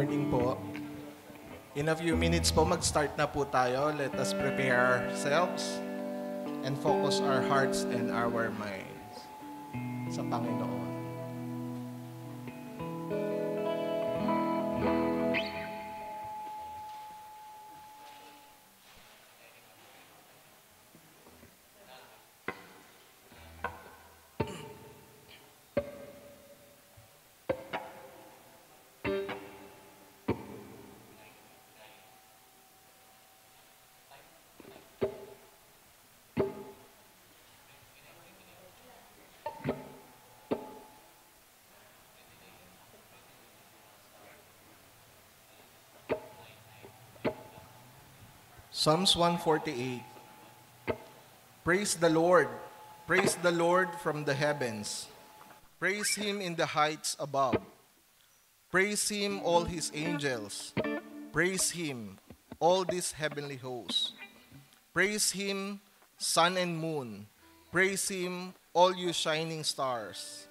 morning po. In a few minutes po, mag-start na po tayo. Let us prepare ourselves and focus our hearts and our minds sa Panginoon. Psalms 148. Praise the Lord. Praise the Lord from the heavens. Praise Him in the heights above. Praise Him, all His angels. Praise Him, all these heavenly hosts. Praise Him, sun and moon. Praise Him, all you shining stars.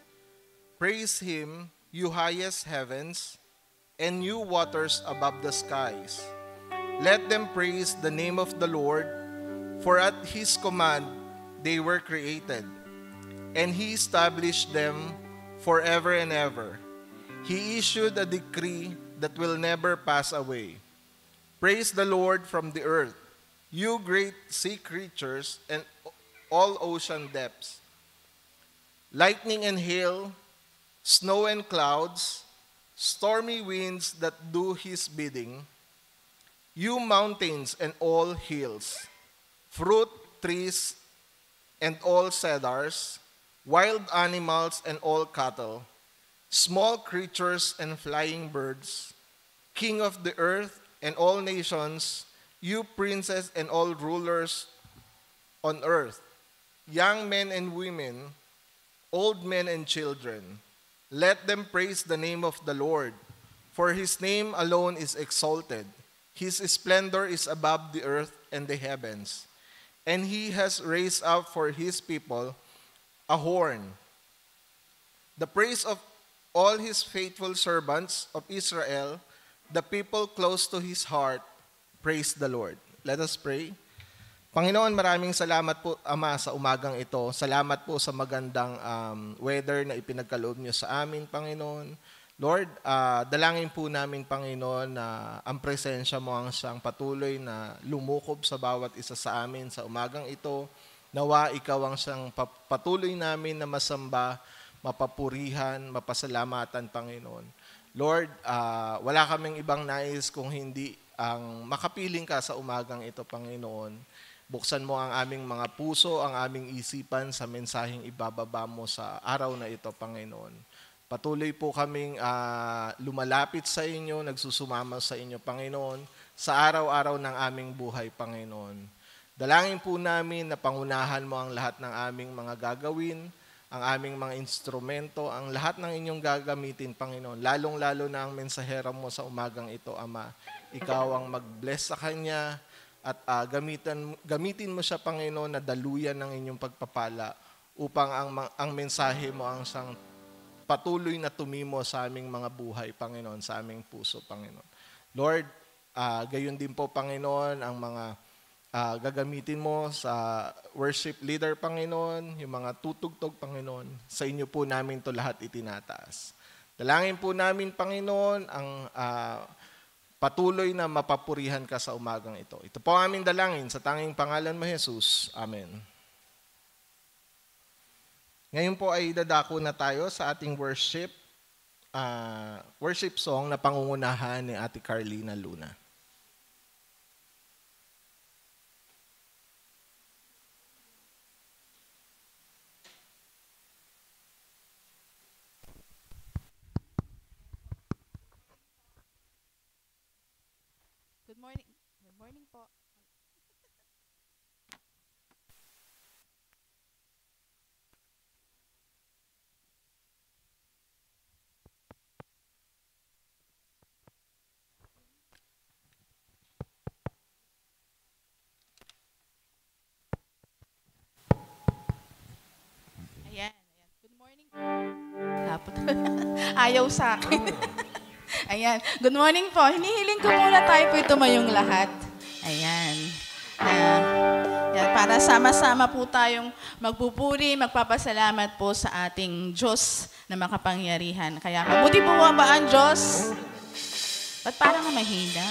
Praise Him, you highest heavens, and you waters above the skies. Let them praise the name of the Lord, for at His command they were created, and He established them forever and ever. He issued a decree that will never pass away. Praise the Lord from the earth, you great sea creatures and all ocean depths. Lightning and hail, snow and clouds, stormy winds that do His bidding, you mountains and all hills, fruit trees and all cedars, wild animals and all cattle, small creatures and flying birds, King of the earth and all nations, you princes and all rulers on earth, young men and women, old men and children, let them praise the name of the Lord, for His name alone is exalted. His splendor is above the earth and the heavens, and He has raised up for His people a horn, the praise of all His faithful servants of Israel, the people close to His heart. Praise the Lord. Let us pray. Panginoon, maraming salamat po, Ama, sa umagang ito. Salamat po sa magandang weather na ipinagkaloob niyo sa amin, Panginoon. Lord, dalangin po namin, Panginoon, na ang presensya mo ang siyang patuloy na lumukob sa bawat isa sa amin sa umagang ito. Nawa ikaw ang siyang patuloy namin na masamba, mapapurihan, mapasalamatan, Panginoon. Lord, wala kaming ibang nais kung hindi ang makapiling ka sa umagang ito, Panginoon. Buksan mo ang aming mga puso, ang aming isipan sa mensaheng ibababa mo sa araw na ito, Panginoon. Patuloy po kaming lumalapit sa inyo, nagsusumama sa inyo, Panginoon, sa araw-araw ng aming buhay, Panginoon. Dalangin po namin na pangunahan mo ang lahat ng aming mga gagawin, ang aming mga instrumento, ang lahat ng inyong gagamitin, Panginoon. Lalong-lalo na ang mensahera mo sa umagang ito, Ama. Ikaw ang mag-bless sa kanya at gamitin mo siya, Panginoon, na daluyan ng inyong pagpapala upang ang mensahe mo ang sang patuloy na tumimo sa aming mga buhay, Panginoon, sa aming puso, Panginoon. Lord, gayon din po, Panginoon, ang mga gagamitin mo sa worship leader, Panginoon, yung mga tutugtog, Panginoon. Sa inyo po namin to lahat itinataas. Dalangin po namin, Panginoon, ang patuloy na mapapurihan ka sa umagang ito. Ito po aming dalangin sa tanging pangalan mo, Jesus. Amen. Ngayon po ay dadako na tayo sa ating worship song na pangungunahan ni Ate Carlina Luna. Good morning. Good morning po. Ayan. Good morning. Hapon. Ayaw sa akin. Ayan. Good morning po. Hinihiling ko muna tayo po tumayong lahat. Ayan. Yan, para sama-sama po tayong magpupuri, magpapasalamat po sa ating Diyos na makapangyarihan. Kaya mabuti po ba ang Diyos? Ba't parang mahina?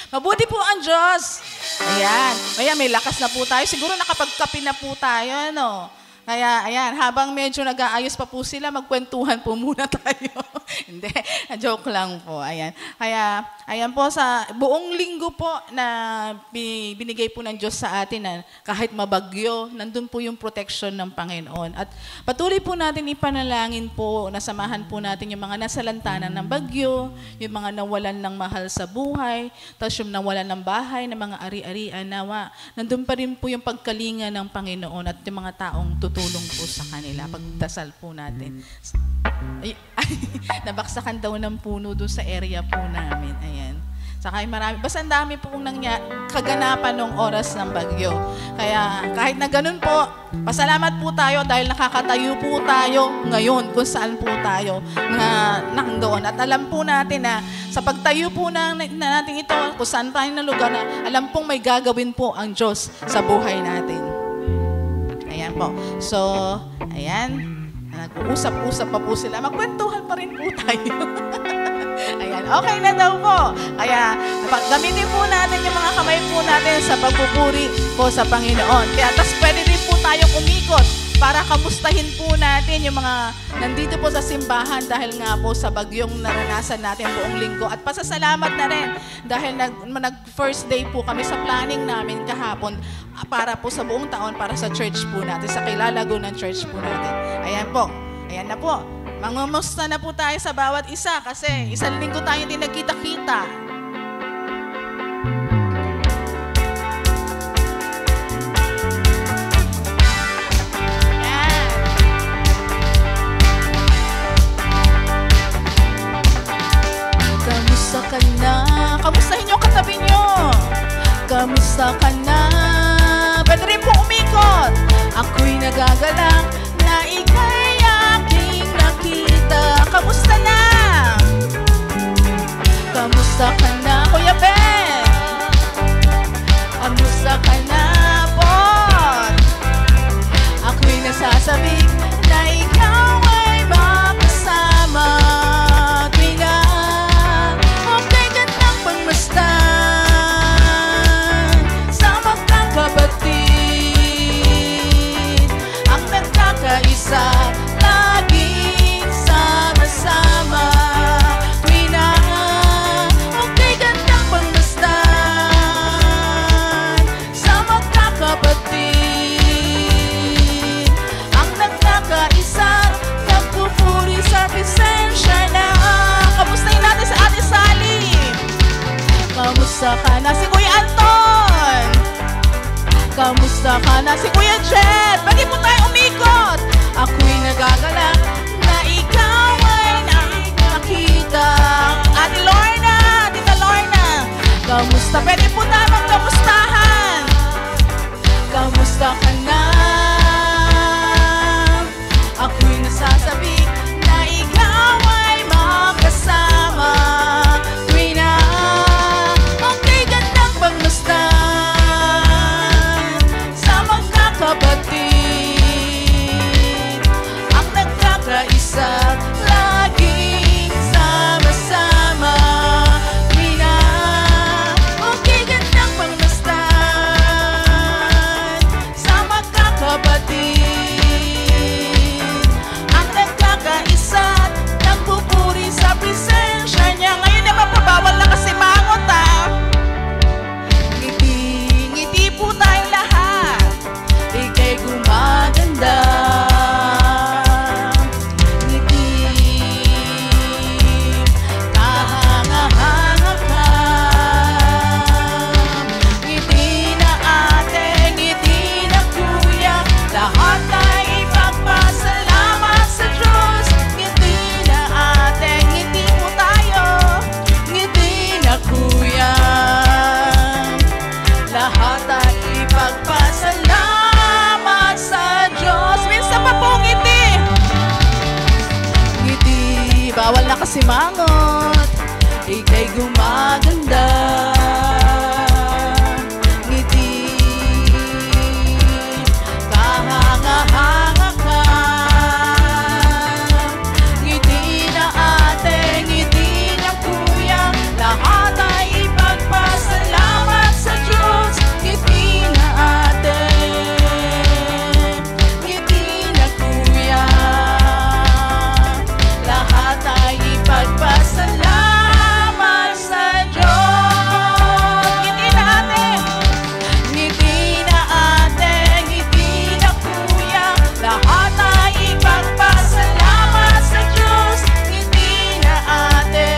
Mabuti po ang Diyos. Ayan. Ayan, may lakas na po tayo. Siguro nakapagkape na po tayo, ano? Kaya, ayan, habang medyo nag-aayos pa po sila, magkwentuhan po muna tayo. Hindi, joke lang po. Ayan. Kaya, ayan po, sa buong linggo po na binigay po ng Diyos sa atin na kahit mabagyo, nandun po yung protection ng Panginoon. At patuloy po natin ipanalangin po, nasamahan po natin yung mga nasalantanan ng bagyo, yung mga nawalan ng mahal sa buhay, tapos yung nawalan ng bahay, ng mga ari-arian, nawa. Nandun pa rin po yung pagkalinga ng Panginoon at yung mga taong tutulong po sa kanila. Pagdasal po natin. Ay, nabaksakan daw ng puno doon sa area po namin. Ayan. Saka marami. Basta ang dami po kaganapan ng oras ng bagyo. Kaya kahit na ganun po, pasalamat po tayo dahil nakakatayo po tayo ngayon kung saan po tayo nandoon. At alam po natin na sa pagtayo po natin ito, kung saan tayo na lugar na alam pong may gagawin po ang Diyos sa buhay natin. Ayan po. So, ayan. Nag-uusap-usap pa po sila. Magkwentuhan pa rin po tayo. Ayan. Okay na daw po. Kaya, gamitin po natin yung mga kamay po natin sa pagpupuri po sa Panginoon. Kaya, tas pwede rin po tayong umikot para kamustahin po natin yung mga nandito po sa simbahan dahil nga po sa bagyong naranasan natin buong linggo. At pasasalamat na rin dahil nag-first day po kami sa planning namin kahapon para po sa buong taon, para sa church po natin, sa kilalago ng church po natin. Ayan po. Ayan na po. Mangumusta na po tayo sa bawat isa kasi isang linggo tayo hindi nagkita-kita. Kamusta ka na? Kamustahin yung katabi nyo. Kamusta ka na? Pwede rin po umikot. Ako'y nagagalang na ika'y aking nakita. Kamusta na? Kamusta ka na, Kuya Ben? Kamusta ka na, Bon? Ako'y nasasabi na ikaw ay makasama. Isa, laging sama-sama. Tuwi na, okay gandang pagmasdan sa magkakapatid. Ang nagkakaisa, nagpupuri sa presensya na. Kamustahin natin sa Ate Sally. Kamusta ka na si Kuya Anton? Kamusta ka na si Kuya Jet? Pwede po tayo umikot. Ako'y nagagalak na ikaw ay nakita. Ate Lorna, Tita Lorna, kamusta? Pwede po tayo magkamustahan. Kamusta ka na? Ako'y nasasabi na ikaw ay makasama. Tuwi na, okay gandang pagmasdan sa magkakapatid. Ang nagkakaisa, laging sama-sama. Tuwi na, okay gandang pagmasdan sa magkakapatid. Ang nagkakaisa, nagpupuri sa presensya niya. Ngayon naman pabawal na kasi mangot Ngiti po tayong lahat. Ika'y gumaganda. Ngiti, kahanga-hanga ka. Ngiti na ate, ngiti na kuya, lahat ay ipagpasalamat sa Diyos. Ngiti na ate, ngiti po tayo, ngiti na kuya, lahat ay ipagpasalamat sa Diyos. Minsan pa po ngiti. Ngiti, bawal na kasi mangot. ika'y gumaganda. Ngiti, kahanga-hanga ka. Ngiti na ate, ngiti na kuya, lahat ay ipagpasalamat sa Diyos. Ngiti na ate, ngiti na kuya, lahat ay ipagpasalamat sa Diyos. Ngiti na ate, ngiti na ate, ngiti na kuya, lahat ay ipagpasalamat sa Diyos. Ngiti na ate,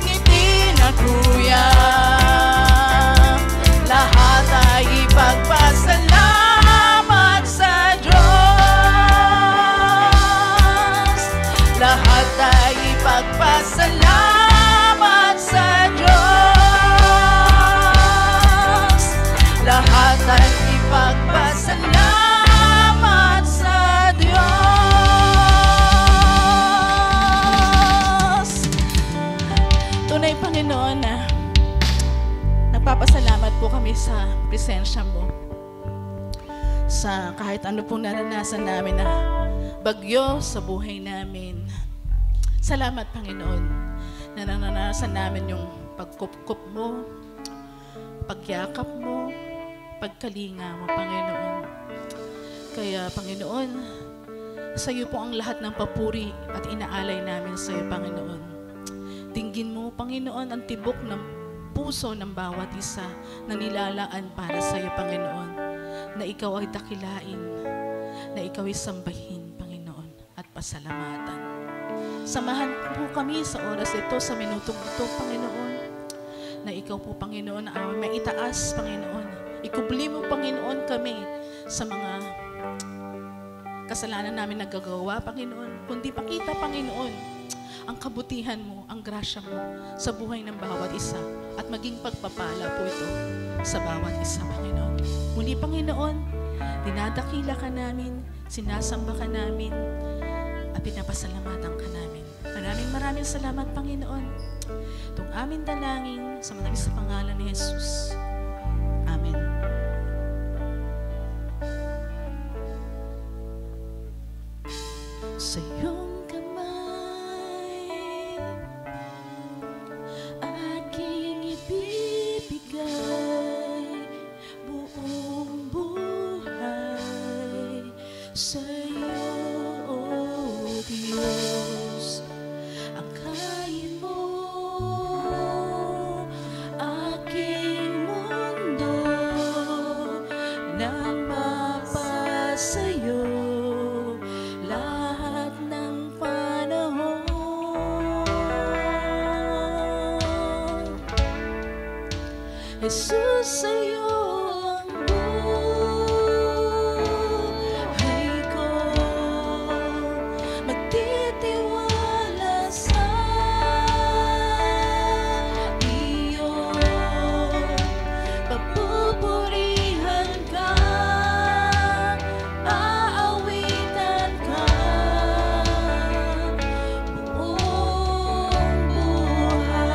ngiti na kuya, lahat ay ipagpasalamat sa Diyos. Lahat ay ipagpasalamat sa Diyos. Lahat ay ipagpasalamat sa Diyos. Tunay, Panginoon, na nagpapasalamat po kami sa presensya mo. Sa kahit ano pong naranasan namin na bagyo sa buhay namin. Salamat, Panginoon, na naranasan namin yung pagkup-kup mo, pagyakap mo, pagkalinga mo, Panginoon. Kaya, Panginoon, sa iyo po ang lahat ng papuri at inaalay namin sa iyo, Panginoon. Dinggin mo, Panginoon, ang tibok ng puso ng bawat isa na nilalaan para sa iyo, Panginoon, na ikaw ay dakilain, na ikaw ay sambahin, Panginoon, at pasalamatan. Samahan po kami sa oras ito, sa minutong ito, Panginoon, na ikaw po, Panginoon, ang may itaas, Panginoon. Ikubli mo, Panginoon, kami sa mga kasalanan namin nagagawa, Panginoon, kundi pakita, Panginoon, ang kabutihan mo, ang grasya mo sa buhay ng bawat isa at maging pagpapala po ito sa bawat isa, Panginoon. Muli, Panginoon, dinadakila ka namin, sinasamba ka namin, at pinapasalamatan ka namin. Maraming salamat, Panginoon. Itong aming dalangin sa sa pangalan ni Jesus. Amen. Sa iyong kamay aking ibibigay buong buhay sa iyo, O Diyos. Akayin mo aking mundo nang mapasayo lahat ng panahon. Jesus, sa'yo ang buhay ko, magtitiwala sa iyo, papupurihan ka, aawitan ka buong buhay.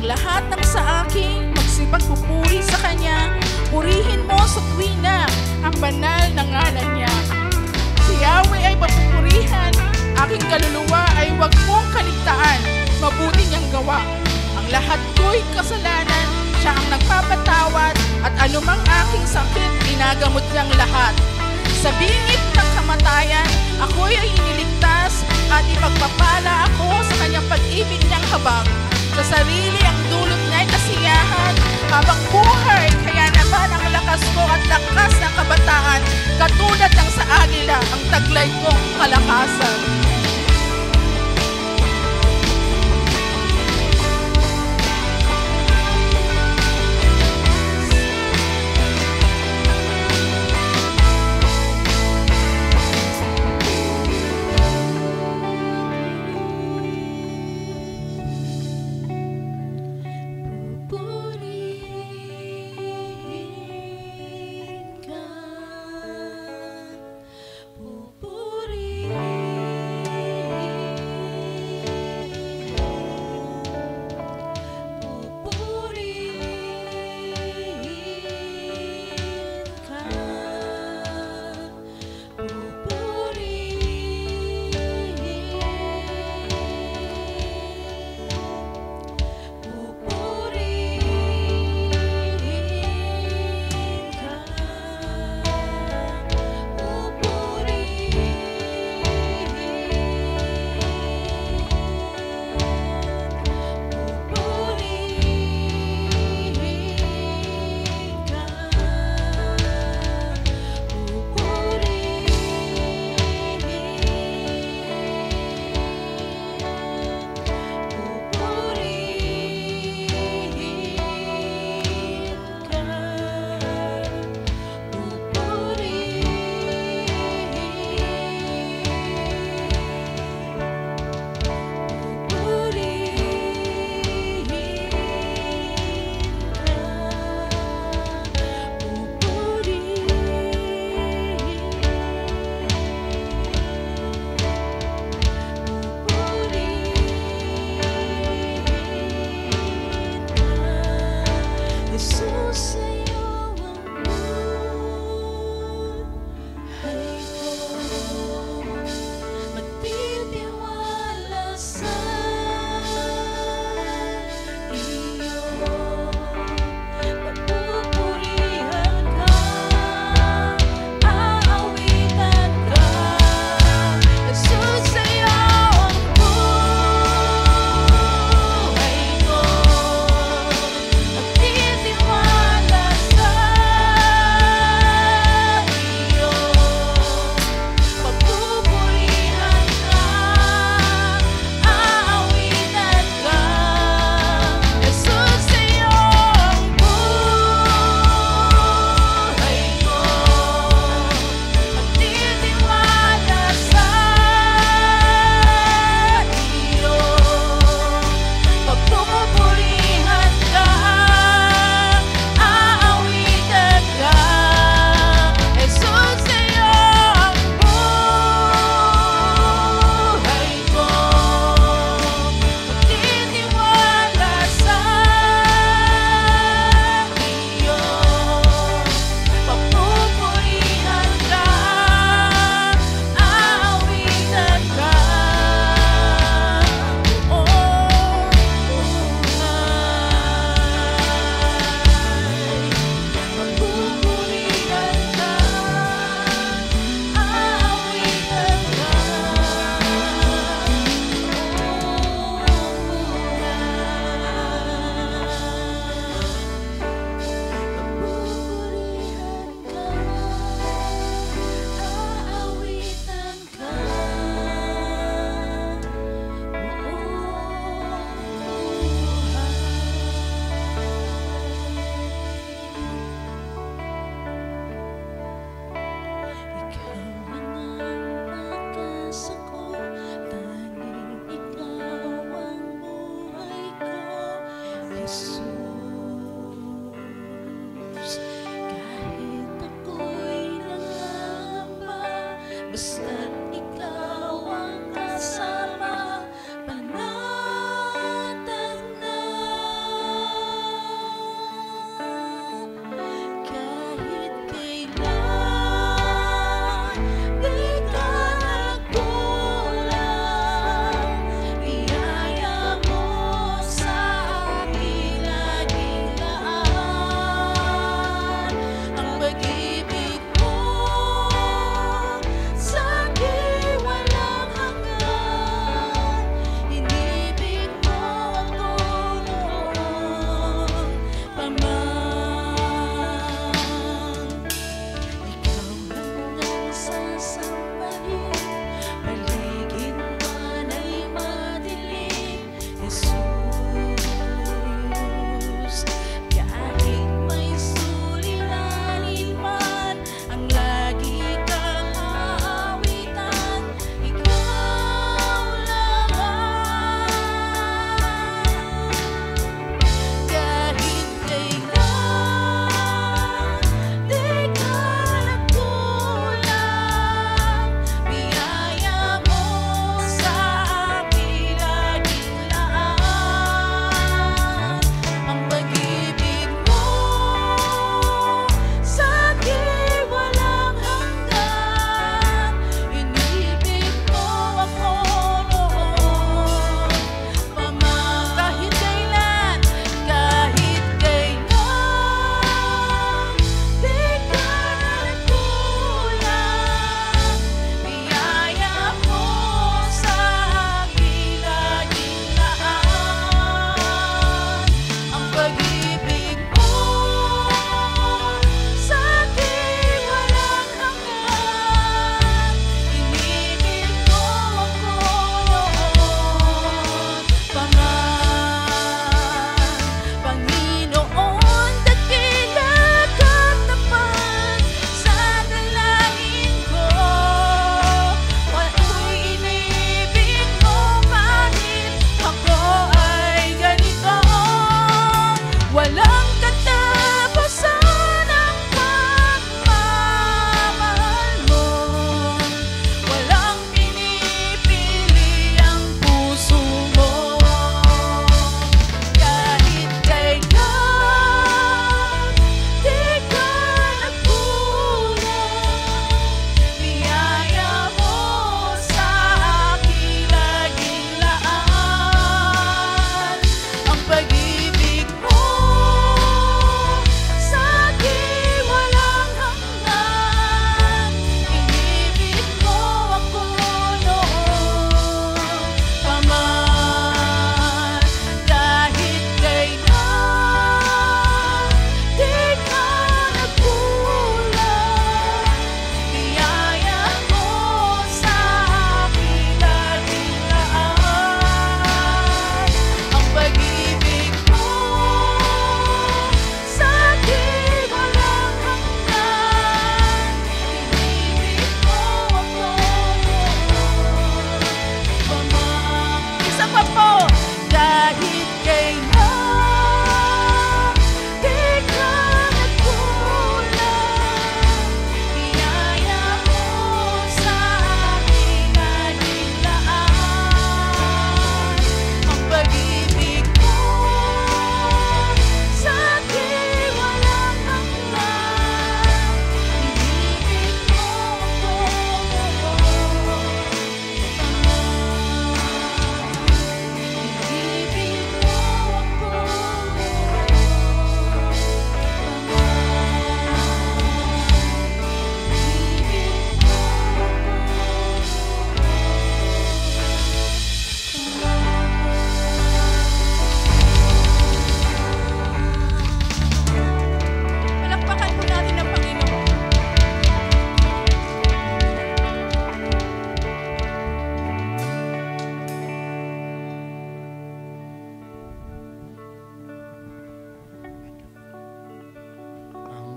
Ang lahat ng sa akin, magsipagpupuri sa Kanya. Purihin mo sa tuwina ang banal na ngalan niya. Si Yahweh ay papupurihan, aking kaluluwa ay huwag mong kaligtaan. Mabuti niyang gawa. Ang lahat ko'y kasalanan, siya ang nagpapatawad, at anumang aking sakit, ginagamot niyang lahat. Sa bingit ng kamatayan, ako'y ay iniligtas, at ipagpapala ako sa kanyang pag-ibig niyang habang. Sa sarili ang dulot niya'y kasiyahan, habang buhay, kaya naman ang lakas ko at lakas ng kabataan, katulad ng sa agila, ang taglay kong kalakasan.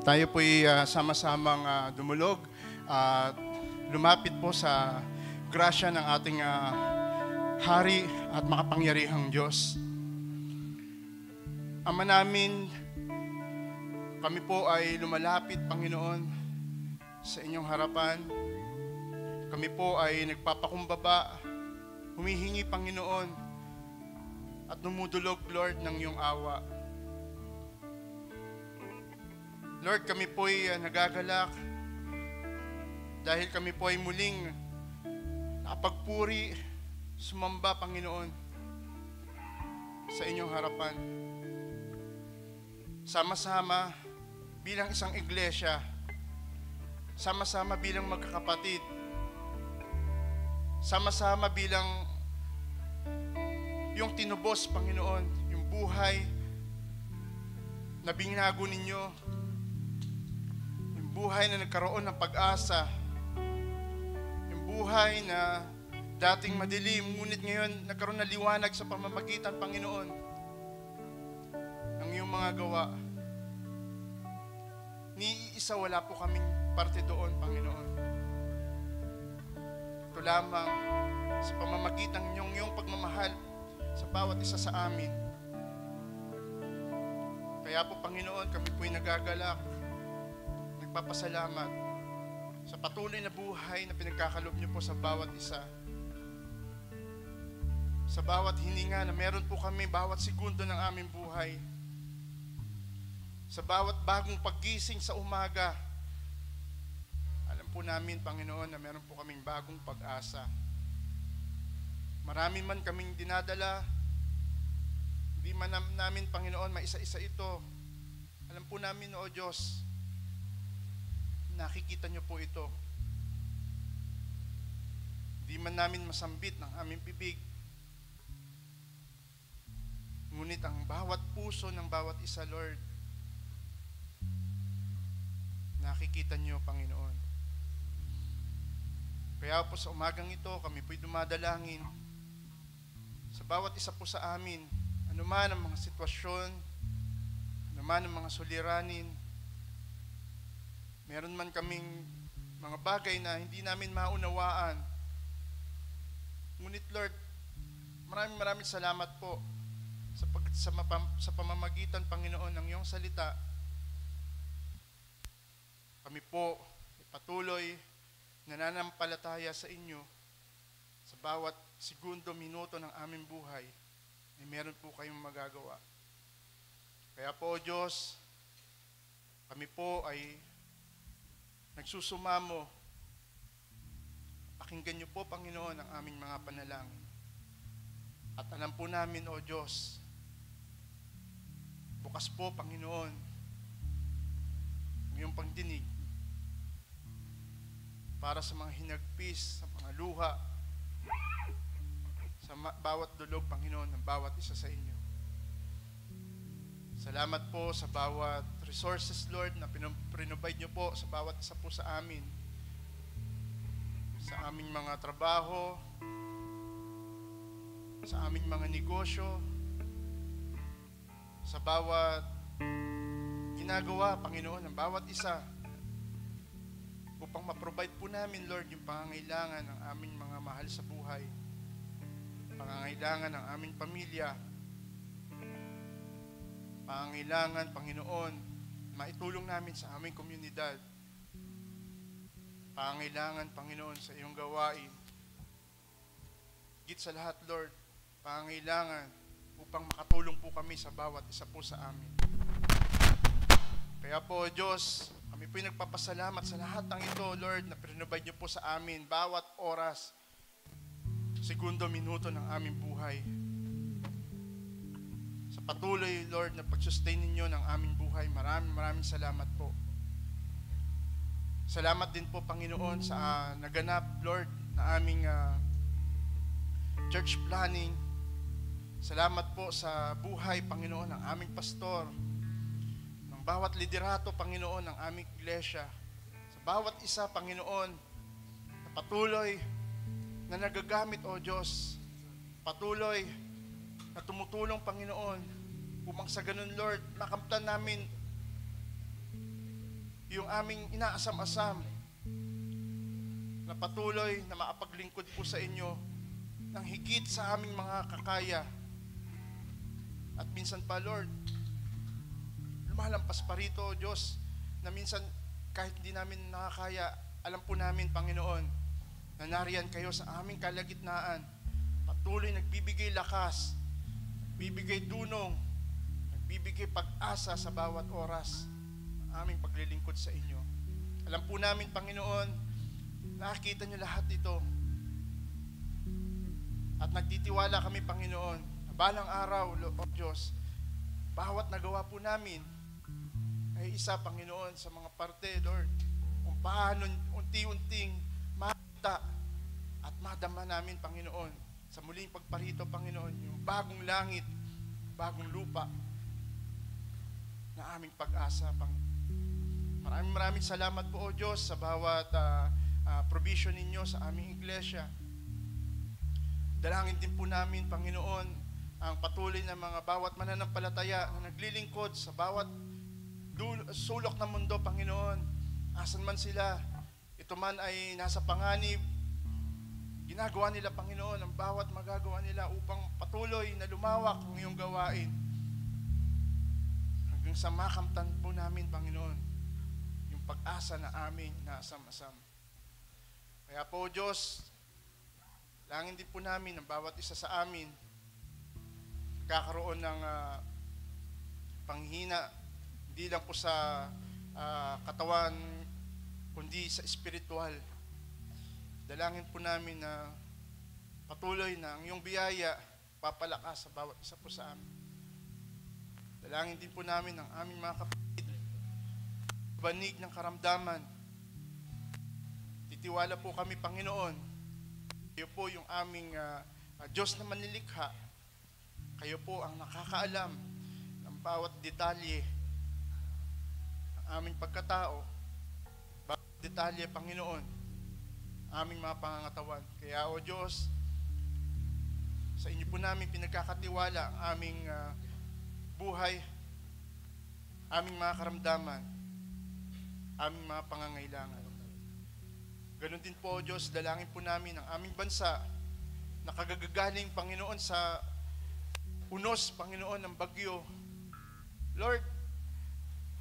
Tayo po'y sama-samang dumulog at lumapit po sa grasya ng ating Hari at makapangyarihang Diyos. Ama namin, kami po ay lumalapit, Panginoon, sa inyong harapan. Kami po ay nagpapakumbaba, humihingi, Panginoon, at dumudulog, Lord, ng iyong awa. Lord, kami po ay nagagalak dahil kami po ay muling nakapagpuri, sumamba, Panginoon, sa inyong harapan. Sama-sama bilang isang iglesia, sama-sama bilang magkakapatid, sama-sama bilang yung tinubos, Panginoon, yung buhay na binago ninyo, yung buhay na nagkaroon ng pag-asa, yung buhay na dating madilim, ngunit ngayon nagkaroon ng liwanag sa pamamagitan, Panginoon, ng iyong mga gawa. Ni isa wala po kaming parte doon, Panginoon. Ito lamang sa pamamagitan ng iyong pagmamahal sa bawat isa sa amin. Kaya po, Panginoon, kami po'y nagagalak, nagpapasalamat sa patuloy na buhay na pinagkakalob niyo po sa bawat isa. Sa bawat hininga na meron po kami, bawat segundo ng aming buhay. Sa bawat bagong paggising sa umaga, alam po namin, Panginoon, na meron po kaming bagong pag-asa. Marami man kaming dinadala, hindi man namin, Panginoon, maisa-isa ito. Alam po namin, O Diyos, nakikita niyo po ito. Hindi man namin masambit ng aming bibig, ngunit ang bawat puso ng bawat isa, Lord, nakikita niyo, Panginoon. Kaya po sa umagang ito, kami po'y dumadalangin sa bawat isa po sa amin, anuman ang mga sitwasyon, anuman ang mga suliranin, meron man kaming mga bagay na hindi namin maunawaan. Ngunit, Lord, maraming salamat po sa pamamagitan, Panginoon, ng iyong salita. Kami po patuloy nananampalataya sa inyo sa bawat segundo, minuto ng aming buhay ay meron po kayong magagawa. Kaya po, Diyos, kami po ay nagsusumamo. Pakinggan niyo po, Panginoon, ang aming mga panalangin. At alam po namin, O Diyos, bukas po, Panginoon, ang iyong pagdinig para sa mga hinagpis, sa mga luha, sa bawat dulog, Panginoon, ng bawat isa sa inyo. Salamat po sa bawat resources, Lord, na pinrovide niyo po sa bawat isa po sa amin, sa aming mga trabaho, sa aming mga negosyo, sa bawat ginagawa, Panginoon, ng bawat isa, upang ma-provide po namin, Lord, yung pangangailangan ng aming mga mahal sa buhay, pangangailangan ng aming pamilya, pangangailangan, Panginoon, maitulong namin sa aming komunidad, pangangailangan, Panginoon, sa iyong gawain. Higit sa lahat, Lord, pangangailangan upang makatulong po kami sa bawat isa po sa amin. Kaya po, Diyos, kami po'y nagpapasalamat sa lahat ng ito, Lord, na pinrovide niyo po sa amin bawat oras, segundo, minuto ng aming buhay. Sa patuloy, Lord, na pag-sustain ninyo ng aming buhay, maraming salamat po. Salamat din po, Panginoon, sa naganap, Lord, na aming church planning. Salamat po sa buhay, Panginoon, ng aming pastor, ng bawat liderato, Panginoon, ng aming iglesia, sa bawat isa, Panginoon, na patuloy na nagagamit, O Diyos, patuloy na tumutulong, Panginoon, upang sa ganun, Lord, makamtan namin yung aming inaasam-asam na patuloy na makapaglingkod po sa inyo ng higit sa aming mga kakaya. At minsan pa, Lord, lumalampas pa rito, Diyos, na minsan kahit hindi namin nakakaya, alam po namin, Panginoon, na nariyan kayo sa aming kalagitnaan. Patuloy nagbibigay lakas, nagbibigay dunong, nagbibigay pag-asa sa bawat oras ng aming paglilingkod sa inyo. Alam po namin, Panginoon, nakikita niyo lahat ito. At nagtitiwala kami, Panginoon, na balang araw, O Diyos, bawat nagawa po namin ay isa, Panginoon, sa mga parte, Lord, kung paano unti-unting makita at madama namin, Panginoon, sa muling pagparito, Panginoon, yung bagong langit, bagong lupa na aming pag-asa, Maraming salamat po, O Diyos, sa bawat provision ninyo sa aming iglesia. Dalangin din po namin, Panginoon, ang patuloy na mga bawat mananampalataya na naglilingkod sa bawat sulok ng mundo, Panginoon. Asan man sila, ito man ay nasa panganib, ginagawa nila, Panginoon, ang bawat magagawa nila upang patuloy na lumawak ang iyong gawain. Hanggang sa makamtan po namin, Panginoon, yung pag-asa na aming naasam-asam. Kaya po, Diyos, langin din po namin ang bawat isa sa amin kakaroon ng panghina, hindi lang po sa katawan, kundi sa espiritual. Dalangin po namin na patuloy na ang iyong biyaya papalakas sa bawat isa po sa amin. Dalangin din po namin ang aming mga kapatid, banig ng karamdaman. Titiwala po kami, Panginoon, kayo po yung aming Diyos na manilikha. Kayo po ang nakakaalam ng bawat detalye ng aming pagkatao, bawat detalye, Panginoon, aming mga pangangatawan. Kaya, O Diyos, sa inyo po namin pinagkakatiwala ang aming buhay, aming mga karamdaman, aming mga pangangailangan. Ganon din po, O Diyos, dalangin po namin ang aming bansa na kagagaling, Panginoon, sa unos, Panginoon, ng bagyo. Lord,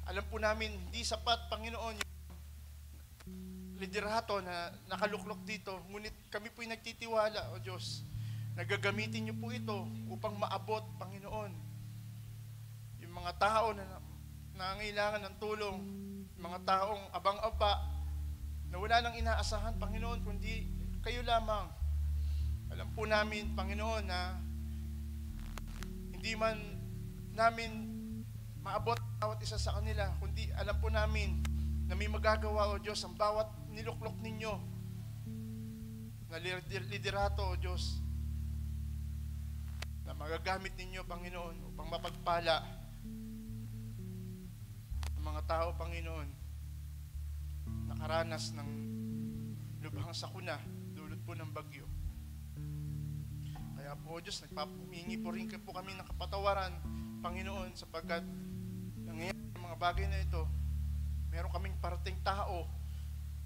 alam po namin, hindi sapat, Panginoon, yung liderato na nakaluklok dito. Ngunit kami po'y nagtitiwala, O Diyos, nagagamitin niyo po ito upang maabot, Panginoon, yung mga tao na nangangailangan ng tulong, mga taong abang-aba, na wala nang inaasahan, Panginoon, kundi kayo lamang. Alam po namin, Panginoon, na hindi man namin maabot bawat isa sa kanila, kundi alam po namin na may magagawa, O Diyos, ang bawat niluklok ninyo na liderato, O Diyos, na magagamit ninyo, Panginoon, upang mapagpala ang mga tao, Panginoon, nakaranas ng lubhang sakuna dulot po ng bagyo. Kaya po, Diyos, nagpapamingi po rin po kami ng kapatawaran, Panginoon, sapagkat nangyayari ang mga bagay na ito, meron kaming parating tao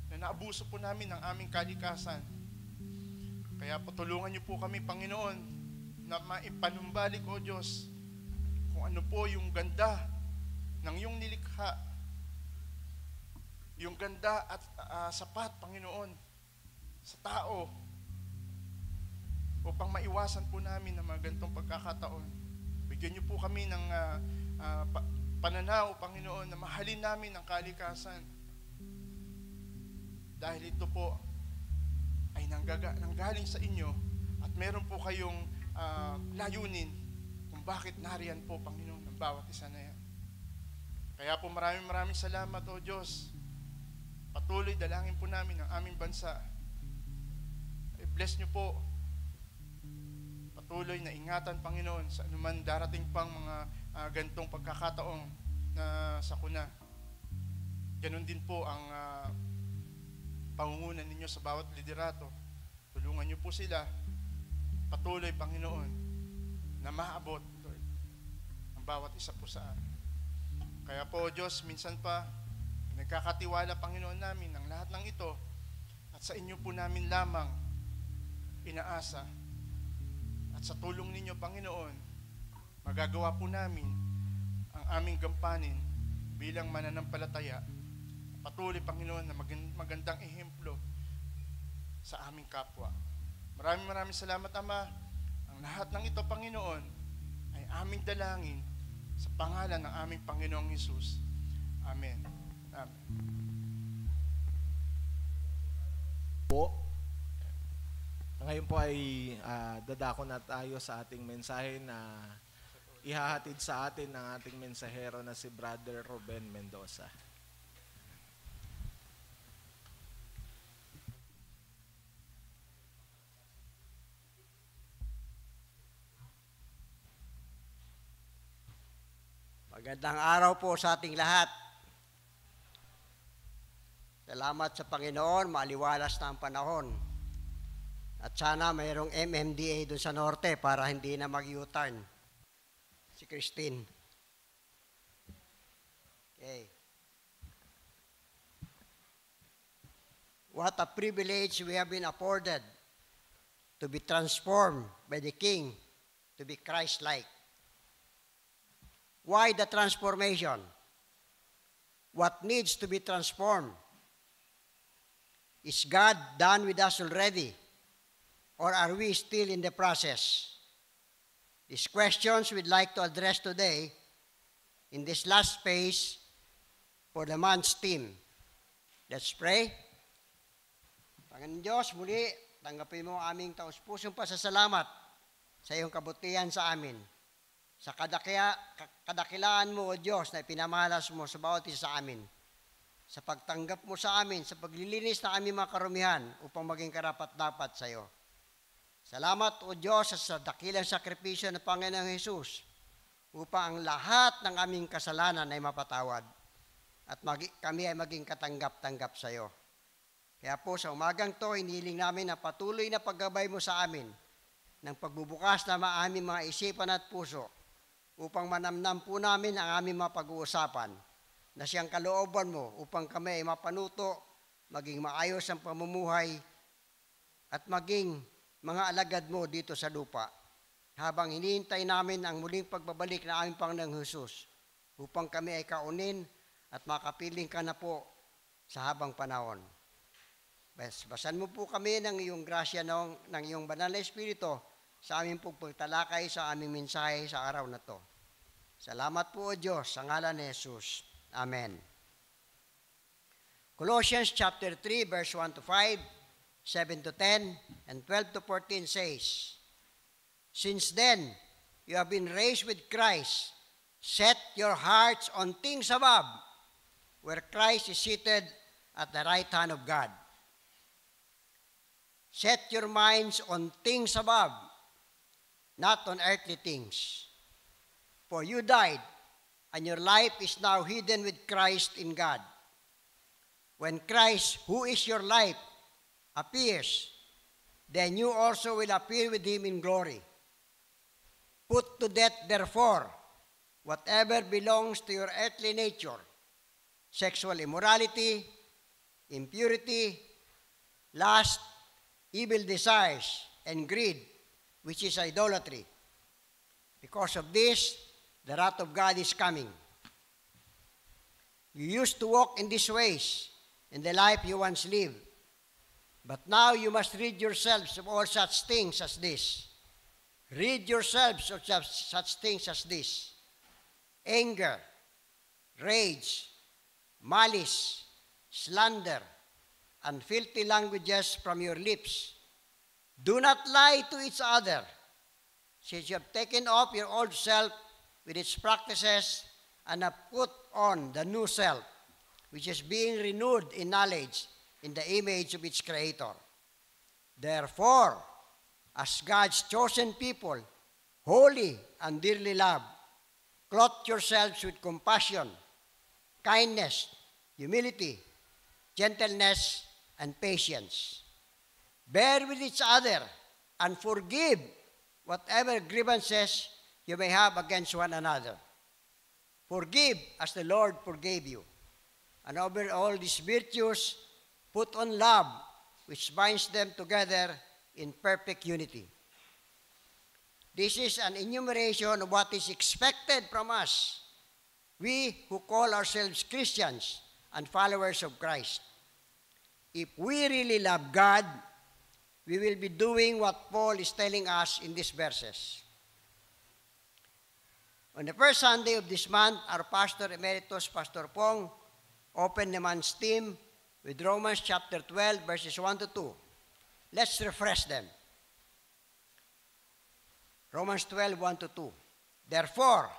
na naabuso po namin ng aming kalikasan. Kaya po, tulungan niyo po kami, Panginoon, na maipanumbalik, O Diyos, kung ano po yung ganda ng iyong nilikha, yung ganda at sapat, Panginoon, sa tao, upang maiwasan po namin ang mga ganitong pagkakataon. Bigyan niyo po kami ng pananaw, Panginoon, na mahalin namin ang kalikasan. Dahil ito po ay nanggaling sa inyo at meron po kayong layunin kung bakit nariyan po, Panginoon, ng bawat isa na yan. Kaya po maraming salamat, O Diyos. Patuloy dalangin po namin ang aming bansa. I-bless niyo po. Patuloy na ingatan, Panginoon, sa anuman darating pang mga ganitong pagkakataong na sakuna. Ganon din po ang pangungunan ninyo sa bawat liderato. Tulungan niyo po sila. Patuloy, Panginoon, na maabot, Lord, ang bawat isa po sa amin. Kaya po, Diyos, minsan pa, Nagkakatiwala, Panginoon namin, ang lahat ng ito at sa inyo po namin lamang inaasa. At sa tulong ninyo, Panginoon, magagawa po namin ang aming gampanin bilang mananampalataya. Patuloy, Panginoon, na magandang ehemplo sa aming kapwa. Maraming salamat, Ama. Ang lahat ng ito, Panginoon, ay aming dalangin sa pangalan ng aming Panginoong Hesus. Amen. Amen. Po. Ngayon po ay dadako na tayo sa ating mensahe na ihahatid sa atin ng ating mensahero na si Brother Ruben Mendoza. Magandang araw po sa ating lahat. Salamat sa Panginoon, maliwalas na ang panahon. At sana mayroong MMDA doon sa norte para hindi na mag-U-turn si Christine. Okay. What a privilege we have been afforded to be transformed by the King to be Christ-like. Why the transformation? What needs to be transformed? Is God done with us already? Or are we still in the process? These questions we'd like to address today in this last phase for the month's theme. Let's pray. Panginoon Diyos, muli, tanggapin mo ang aming taus-pusong pasasalamat sa iyong kabutihan sa amin. Sa kadakilaan mo, O Diyos, na ipinamalas mo sa bawat isa sa amin. Sa pagtanggap mo sa amin, sa paglilinis ng aming mga karumihan upang maging karapat-dapat sa iyo. Salamat, O Diyos, sa dakilang sakripisyo ng Panginoong Hesus upang ang lahat ng aming kasalanan ay mapatawad at kami ay maging katanggap-tanggap sa iyo. Kaya po sa umagang to, inihiling namin na patuloy na paggabay mo sa amin ng pagbubukas na aming mga isipan at puso upang manamnam po namin ang aming mga pag-uusapan na siyang kalooban mo upang kami ay mapanuto, maging maayos ang pamumuhay at maging mga alagad mo dito sa lupa habang hinihintay namin ang muling pagbabalik ng aming Panginoong Hesus upang kami ay kaunin at makapiling ka na po sa habang panahon. Basan mo po kami ng iyong grasya ng iyong banal na Espiritu sa aming pagtalakay sa aming mensahe sa araw na to. Salamat po, O Diyos, sa ngalan ni Jesus. Amen. Colossians chapter 3, verse 1 to 5, 7 to 10, and 12 to 14 says, Since then, you have been raised with Christ. Set your hearts on things above, where Christ is seated at the right hand of God. Set your minds on things above, not on earthly things. For you died, and your life is now hidden with Christ in God. When Christ, who is your life, appears, then you also will appear with him in glory. Put to death, therefore, whatever belongs to your earthly nature, sexual immorality, impurity, lust, evil desires, and greed, which is idolatry. Because of this, the wrath of God is coming. You used to walk in these ways in the life you once lived, but now you must rid yourselves of all such things as this. Rid yourselves of such things as this: anger, rage, malice, slander, and filthy languages from your lips. Do not lie to each other, since you have taken off your old self with its practices and have put on the new self, which is being renewed in knowledge in the image of its Creator. Therefore, as God's chosen people, holy and dearly loved, clothe yourselves with compassion, kindness, humility, gentleness, and patience. Bear with each other and forgive whatever grievances you may have against one another. Forgive as the Lord forgave you. and over all these virtues, put on love, which binds them together in perfect unity. This is an enumeration of what is expected from us, we who call ourselves Christians and followers of Christ. If we really love God, we will be doing what Paul is telling us in these verses. On the first Sunday of this month, our Pastor Emeritus, Pastor Pong, opened the month's theme with Romans chapter 12, verses 1 to 2. Let's refresh them. Romans 12, 1 to 2. Therefore,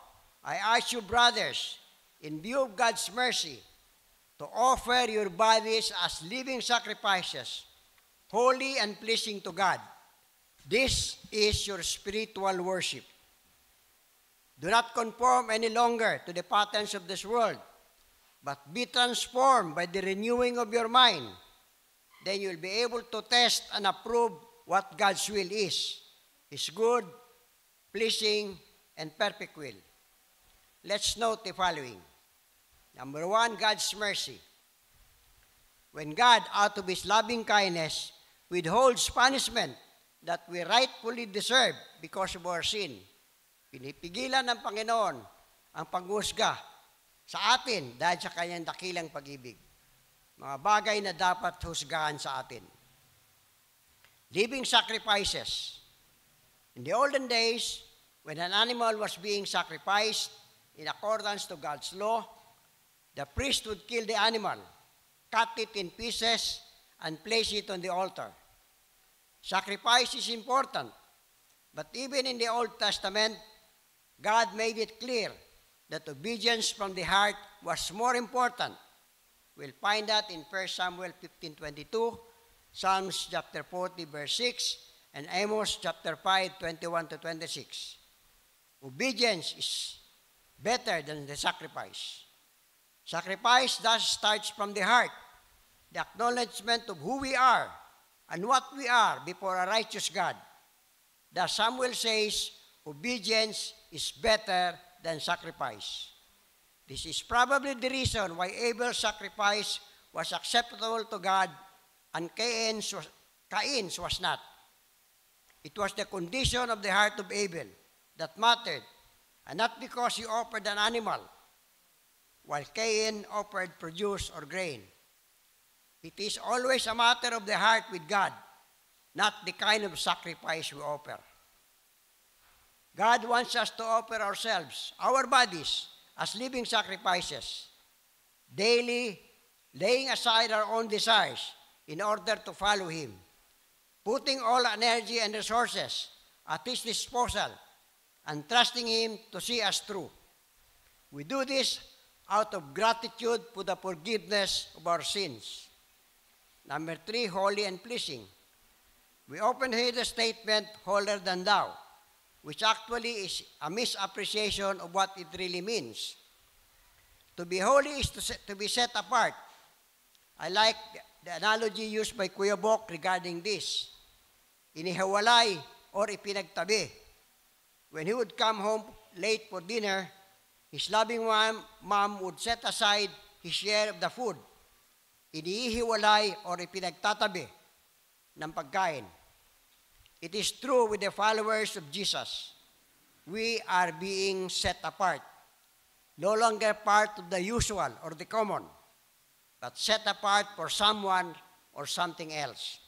I urge you, brothers, in view of God's mercy, to offer your bodies as living sacrifices, holy and pleasing to God. This is your spiritual worship. Do not conform any longer to the patterns of this world, but be transformed by the renewing of your mind. Then you will be able to test and approve what God's will is, His good, pleasing, and perfect will. Let's note the following. Number one, God's mercy. When God, out of His loving kindness, withholds punishment that we rightfully deserve because of our sin, pinipigilan ng Panginoon ang paghusga sa atin dahil sa Kanyang dakilang pag-ibig. Mga bagay na dapat husgahan sa atin. Living sacrifices. In the olden days, when an animal was being sacrificed in accordance to God's law, the priest would kill the animal, cut it in pieces, and place it on the altar. Sacrifice is important, but even in the Old Testament, God made it clear that obedience from the heart was more important. We'll find that in 1 Samuel 15:22, Psalms chapter 40, verse 6, and Amos chapter 5, 21 to 26. Obedience is better than the sacrifice. Sacrifice thus starts from the heart, the acknowledgement of who we are and what we are before a righteous God. Thus Samuel says, obedience is better than sacrifice. This is probably the reason why Abel's sacrifice was acceptable to God and Cain's was not. It was the condition of the heart of Abel that mattered, and not because he offered an animal, while Cain offered produce or grain. It is always a matter of the heart with God, not the kind of sacrifice we offer. God wants us to offer ourselves, our bodies, as living sacrifices, daily laying aside our own desires in order to follow Him, putting all energy and resources at His disposal, and trusting Him to see us through. We do this out of gratitude for the forgiveness of our sins. Number 3, holy and pleasing. We often hear the statement, holier than thou, which actually is a misappreciation of what it really means. To be holy is to be set apart. I like the analogy used by Kuya Bok regarding this. Inihiwalay or ipinagtabi. When he would come home late for dinner, his loving mom would set aside his share of the food. Inihiwalay or ipinagtatabi ng pagkain. It is true with the followers of Jesus. We are being set apart. No longer part of the usual or the common, but set apart for someone or something else.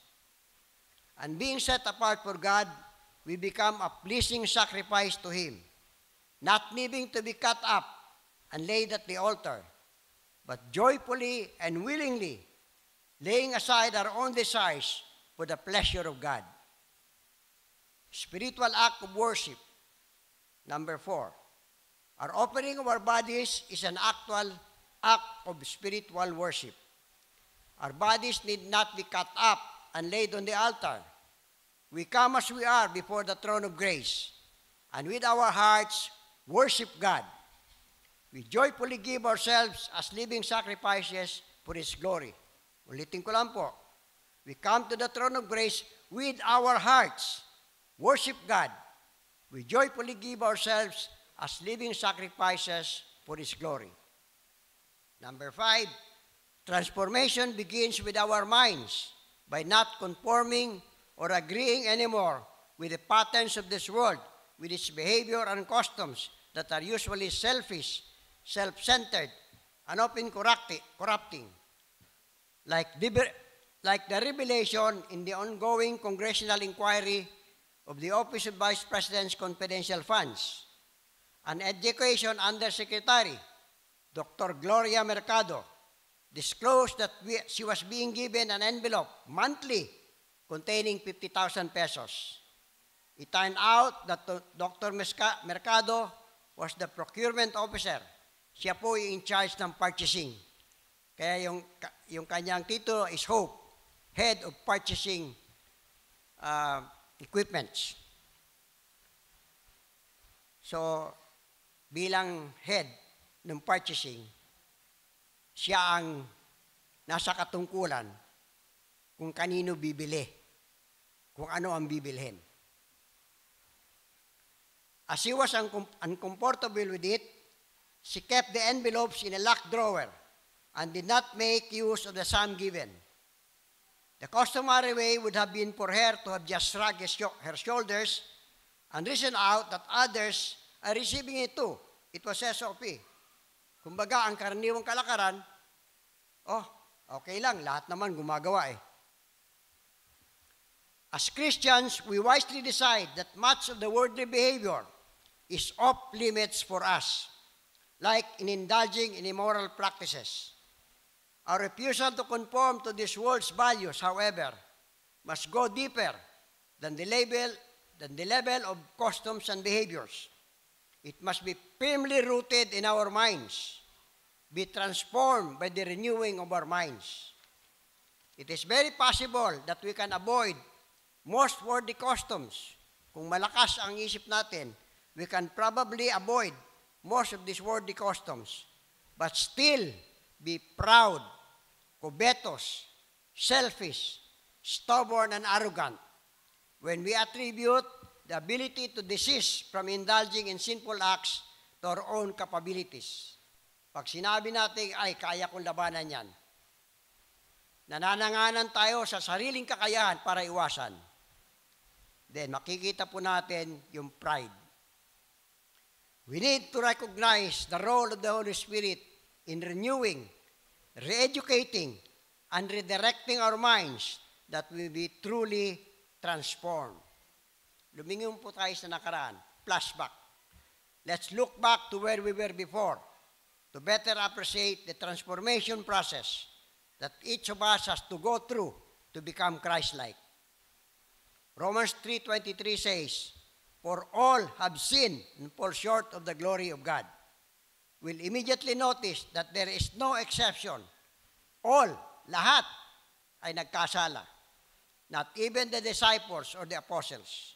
And being set apart for God, we become a pleasing sacrifice to Him, not needing to be cut up and laid at the altar, but joyfully and willingly laying aside our own desires for the pleasure of God. Spiritual act of worship. Number 4, our offering of our bodies is an actual act of spiritual worship. Our bodies need not be cut up and laid on the altar. We come as we are before the throne of grace, and with our hearts, worship God. We joyfully give ourselves as living sacrifices for His glory. Ulitin ko lang po. We come to the throne of grace with our hearts. Worship God. We joyfully give ourselves as living sacrifices for His glory. Number 5, Transformation begins with our minds by not conforming or agreeing anymore with the patterns of this world, with its behavior and customs that are usually selfish, self-centered, and often corrupting. Like the revelation in the ongoing congressional inquiry of the Office of Vice President's Confidential Funds, an Education Undersecretary, Dr. Gloria Mercado, disclosed that she was being given an envelope monthly containing 50,000 pesos. It turned out that Dr. Mercado was the procurement officer. Siya po yung in charge ng purchasing. Kaya yung kanyang titulo is Hope, Head of Purchasing Equipments. So, bilang head ng purchasing, siya ang nasa katungkulan kung kanino bibili, kung ano ang bibilhin. As she was uncomfortable with it, she kept the envelopes in a locked drawer and did not make use of the sum given. The customary way would have been for her to have just shrugged her shoulders and reasoned out that others are receiving it too. It was SOP. Kumbaga, ang karaniwang kalakaran, okay lang, lahat naman gumagawa eh. As Christians, we wisely decide that much of the worldly behavior is off limits for us, like in indulging in immoral practices. Our refusal to conform to this world's values, however, must go deeper than the level of customs and behaviors. It must be firmly rooted in our minds, be transformed by the renewing of our minds. It is very possible that we can avoid most worldly customs. Kung malakas ang isip natin, we can probably avoid most of these worldly customs, but still be proud, covetous, selfish, stubborn, and arrogant. When we attribute the ability to desist from indulging in sinful acts to our own capabilities. Pag sinabi natin, ay, kaya kong labanan yan, nanananganan tayo sa sariling kakayahan para iwasan. Then, makikita po natin yung pride. We need to recognize the role of the Holy Spirit in renewing, re-educating, and redirecting our minds that we be truly transformed. Lumingon po tayo sa nakaraan. Flashback. Let's look back to where we were before to better appreciate the transformation process that each of us has to go through to become Christ-like. Romans 3:23 says, "For all have sinned and fall short of the glory of God." We'll immediately notice that there is no exception. All, lahat, ay nagkasala. Not even the disciples or the apostles.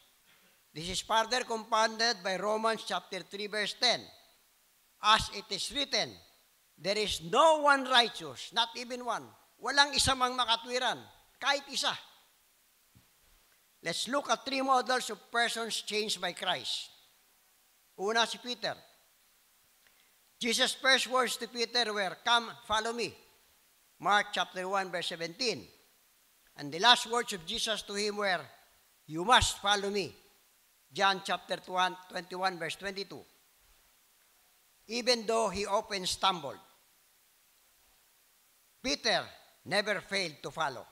This is further compounded by Romans chapter 3, verse 10. As it is written, there is no one righteous, not even one. Walang isa mang makatwiran, kahit isa. Let's look at three models of persons changed by Christ. Una, si Peter. Jesus' first words to Peter were, "Come, follow me." Mark chapter 1, verse 17. And the last words of Jesus to him were, "You must follow me." John chapter 21, verse 22. Even though he often stumbled, Peter never failed to follow.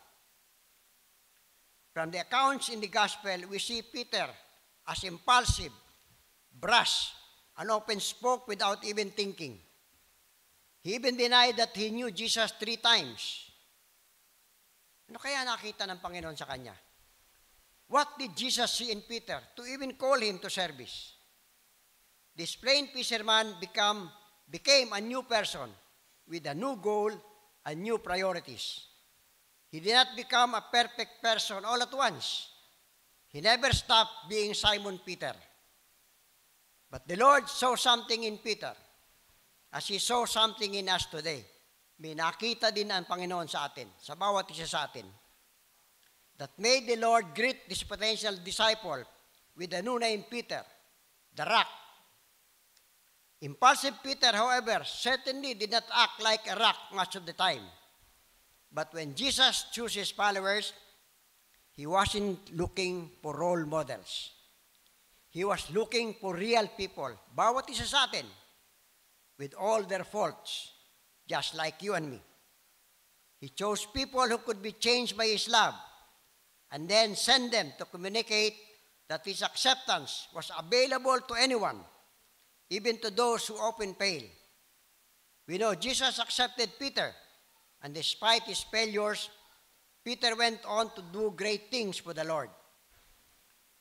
From the accounts in the gospel, we see Peter as impulsive, brash, and often spoke without even thinking. He even denied that he knew Jesus 3 times. Ano kaya nakita ng Panginoon sa kanya? What did Jesus see in Peter to even call him to service? This plain fisherman became a new person with a new goal and new priorities. He did not become a perfect person all at once. He never stopped being Simon Peter. But the Lord saw something in Peter as He saw something in us today. May nakita din ang Panginoon sa atin, sa bawat isa sa atin, that made the Lord greet this potential disciple with a new name, Peter, the rock. Impulsive Peter, however, certainly did not act like a rock much of the time. But when Jesus chose his followers, he wasn't looking for role models. He was looking for real people. Bawat isa sa atin, with all their faults, just like you and me. He chose people who could be changed by his love, and then send them to communicate that his acceptance was available to anyone, even to those who often fail. We know Jesus accepted Peter, and despite his failures, Peter went on to do great things for the Lord.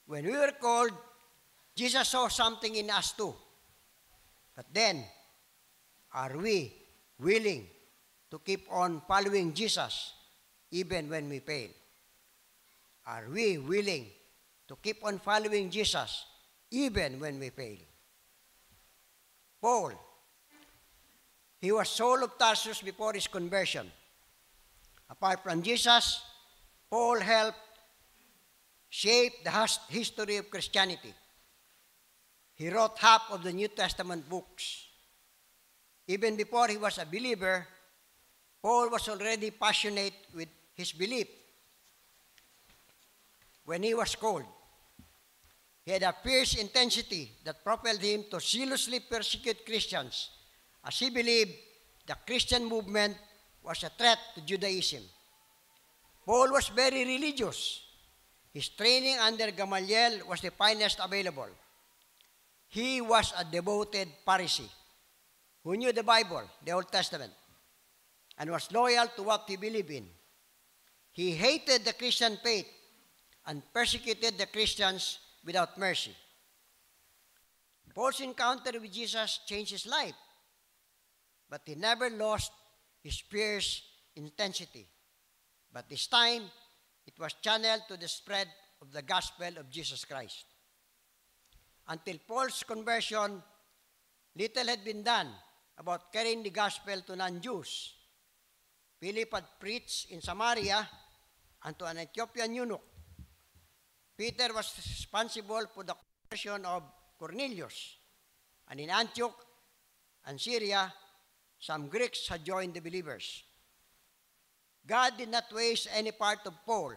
When we were called, Jesus saw something in us too. But then, are we willing to keep on following Jesus even when we fail? Are we willing to keep on following Jesus even when we fail? Paul, he was Saul of Tarsus before his conversion. Apart from Jesus, Paul helped shape the history of Christianity. He wrote half of the New Testament books. Even before he was a believer, Paul was already passionate with his belief. When he was called, he had a fierce intensity that propelled him to zealously persecute Christians, as he believed the Christian movement was a threat to Judaism. Paul was very religious. His training under Gamaliel was the finest available. He was a devoted Pharisee who knew the Bible, the Old Testament, and was loyal to what he believed in. He hated the Christian faith and persecuted the Christians without mercy. Paul's encounter with Jesus changed his life, but he never lost his fierce intensity. But this time, it was channeled to the spread of the gospel of Jesus Christ. Until Paul's conversion, little had been done about carrying the gospel to non-Jews. Philip had preached in Samaria and to an Ethiopian eunuch. Peter was responsible for the conversion of Cornelius. And in Antioch and Syria, some Greeks had joined the believers. God did not waste any part of Paul.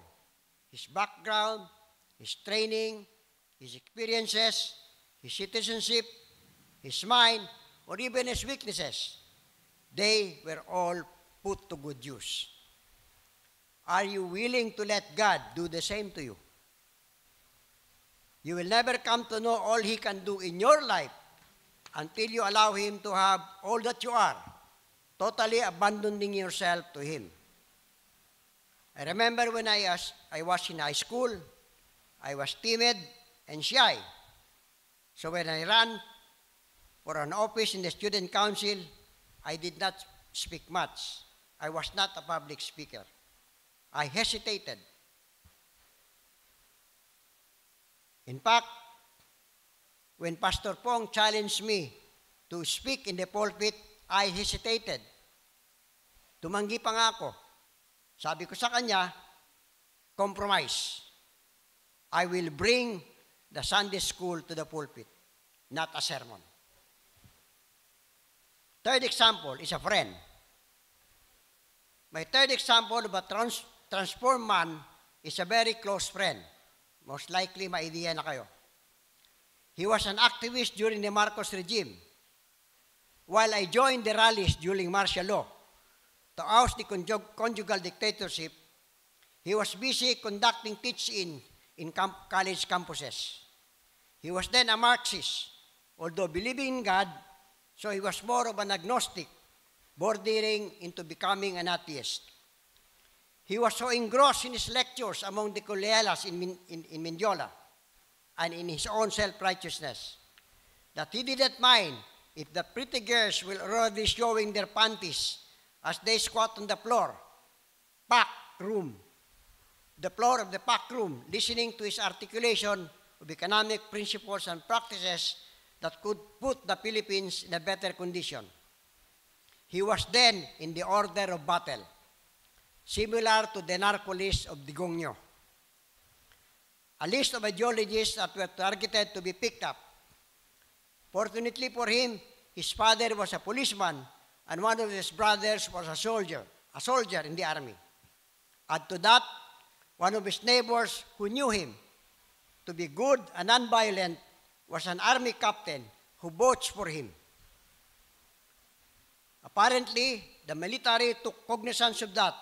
His background, his training, his experiences, his citizenship, his mind, or even his weaknesses, they were all put to good use. Are you willing to let God do the same to you? You will never come to know all He can do in your life until you allow Him to have all that you are, totally abandoning yourself to Him. I remember when I was in high school, I was timid and shy. So when I ran for an office in the student council, I did not speak much. I was not a public speaker. I hesitated. In fact, when Pastor Pong challenged me to speak in the pulpit, I hesitated. Tumanggi pa nga ako. Sabi ko sa kanya, compromise. I will bring the Sunday school to the pulpit, not a sermon. Third example is a friend. My third example of a transformed man is a very close friend. Most likely, ma-idea na kayo. He was an activist during the Marcos regime. While I joined the rallies during martial law to oust the conjugal dictatorship, he was busy conducting teach-in in college campuses. He was then a Marxist, although believing in God, so he was more of an agnostic, bordering into becoming an atheist. He was so engrossed in his lectures among the Colealas in Mindiola and in his own self-righteousness that he didn't mind if the pretty girls were already showing their panties as they squat on the floor, the floor of the packed room, listening to his articulation of economic principles and practices that could put the Philippines in a better condition. He was then in the order of battle, similar to the narco list of Digongyo, a list of ideologies that were targeted to be picked up. Fortunately for him, his father was a policeman and one of his brothers was a soldier in the army. Add to that, one of his neighbors who knew him to be good and nonviolent was an army captain who vouched for him. Apparently, the military took cognizance of that,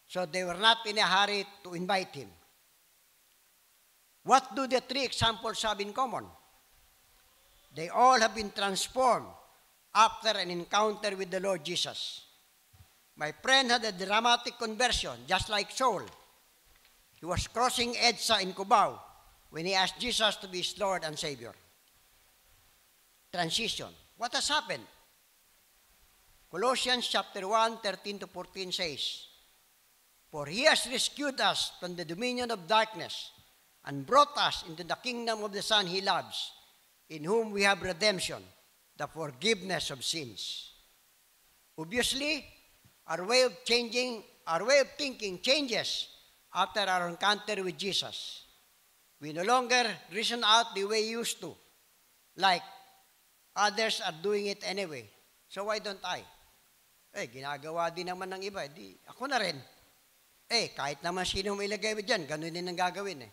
so they were not in a hurry to invite him. What do the three examples have in common? They all have been transformed after an encounter with the Lord Jesus. My friend had a dramatic conversion, just like Saul. He was crossing EDSA in Cubao when he asked Jesus to be his Lord and Savior. Transition. What has happened? Colossians chapter 1, 13 to 14 says, "For he has rescued us from the dominion of darkness and brought us into the kingdom of the Son he loves, in whom we have redemption, the forgiveness of sins." Obviously, our way of thinking changes after our encounter with Jesus. We no longer reason out the way we used to, like others are doing it anyway, so why don't I? Ginagawa din naman ng iba, di ako na rin. Kahit naman sino may ilagay mo dyan, ganun din ang gagawin eh.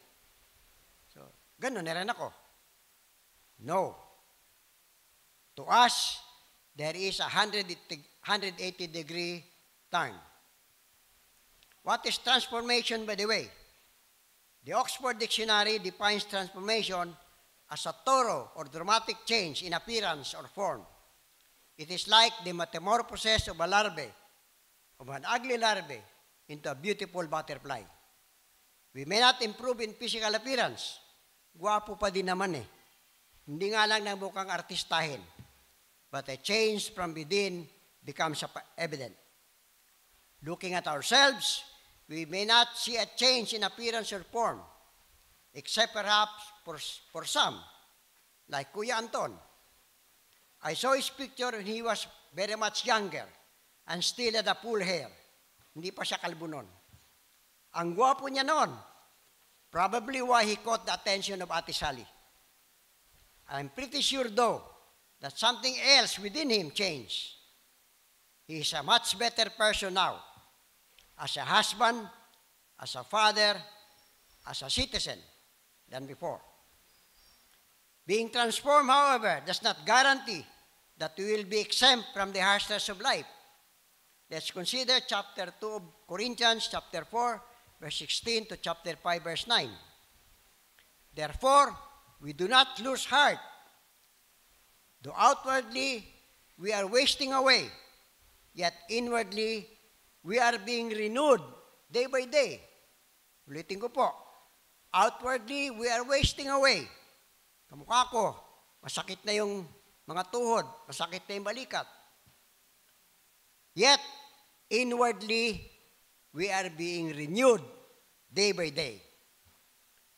So, ganun na rin ako. No. To us, there is a 180-degree turn. What is transformation, by the way? The Oxford Dictionary defines transformation as a thorough or dramatic change in appearance or form. It is like the metamorphosis of a larvae, of an ugly larvae, into a beautiful butterfly. We may not improve in physical appearance. Guwapo pa din naman eh. Hindi nga lang na mukhang artistahin. But a change from within becomes evident. Looking at ourselves, we may not see a change in appearance or form, except perhaps for some, like Kuya Anton. I saw his picture when he was very much younger and still had a full hair. Hindi pa siya kalbo nun. Ang gwapo niya noon, probably why he caught the attention of Ate Sally. I'm pretty sure though that something else within him changed. He is a much better person now, as a husband, as a father, as a citizen than before. Being transformed, however, does not guarantee that we will be exempt from the harshness of life. Let's consider chapter 2 of Corinthians, chapter 4, verse 16 to chapter 5, verse 9. Therefore, we do not lose heart. Though outwardly we are wasting away, yet inwardly we are being renewed day by day. Ulitin ko po. Outwardly we are wasting away. Kamukha ko, masakit na yung mga tuhod, masakit na yung balikat. Yet, inwardly, we are being renewed day by day.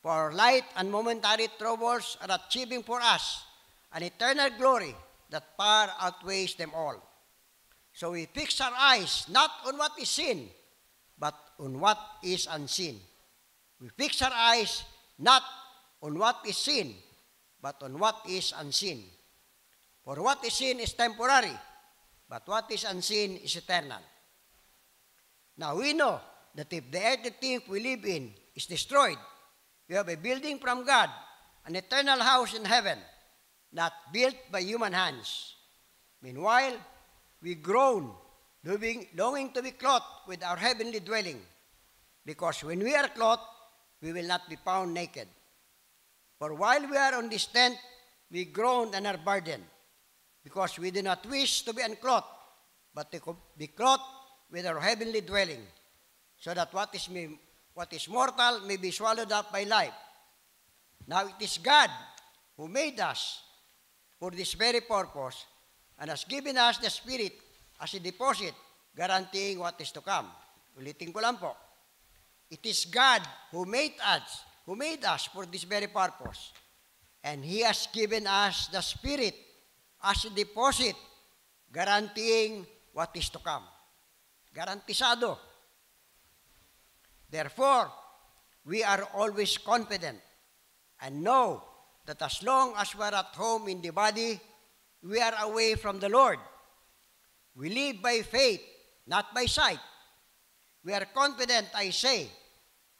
For light and momentary troubles are achieving for us an eternal glory that far outweighs them all. So we fix our eyes not on what is seen, but on what is unseen. We fix our eyes not on what is seen, but on what is unseen. For what is seen is temporary, but what is unseen is eternal. Now we know that if the earthly thing we live in is destroyed, we have a building from God, an eternal house in heaven, not built by human hands. Meanwhile, we groan, longing to be clothed with our heavenly dwelling, because when we are clothed, we will not be found naked. For while we are on this tent, we groan and are burdened, because we do not wish to be unclothed, but to be clothed with our heavenly dwelling, so that what is mortal may be swallowed up by life. Now it is God who made us for this very purpose, and has given us the Spirit as a deposit, guaranteeing what is to come. Ulitin ko lang po. It is God who made us for this very purpose. And He has given us the Spirit as a deposit, guaranteeing what is to come. Garantisado. Therefore, we are always confident and know that as long as we are at home in the body, we are away from the Lord. We live by faith, not by sight. We are confident, I say,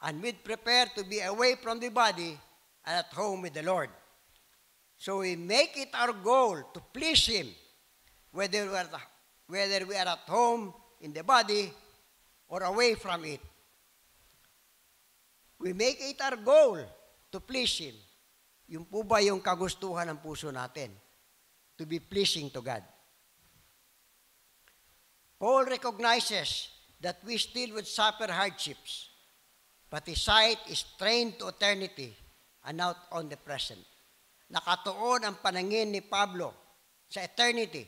and we prepare to be away from the body and at home with the Lord. So we make it our goal to please Him, whether we are at home in the body or away from it. We make it our goal to please Him. Yung po ba yung kagustuhan ng puso natin? To be pleasing to God. Paul recognizes that we still would suffer hardships, but his sight is trained to eternity and not on the present. Nakatuon ang panangin ni Pablo sa eternity,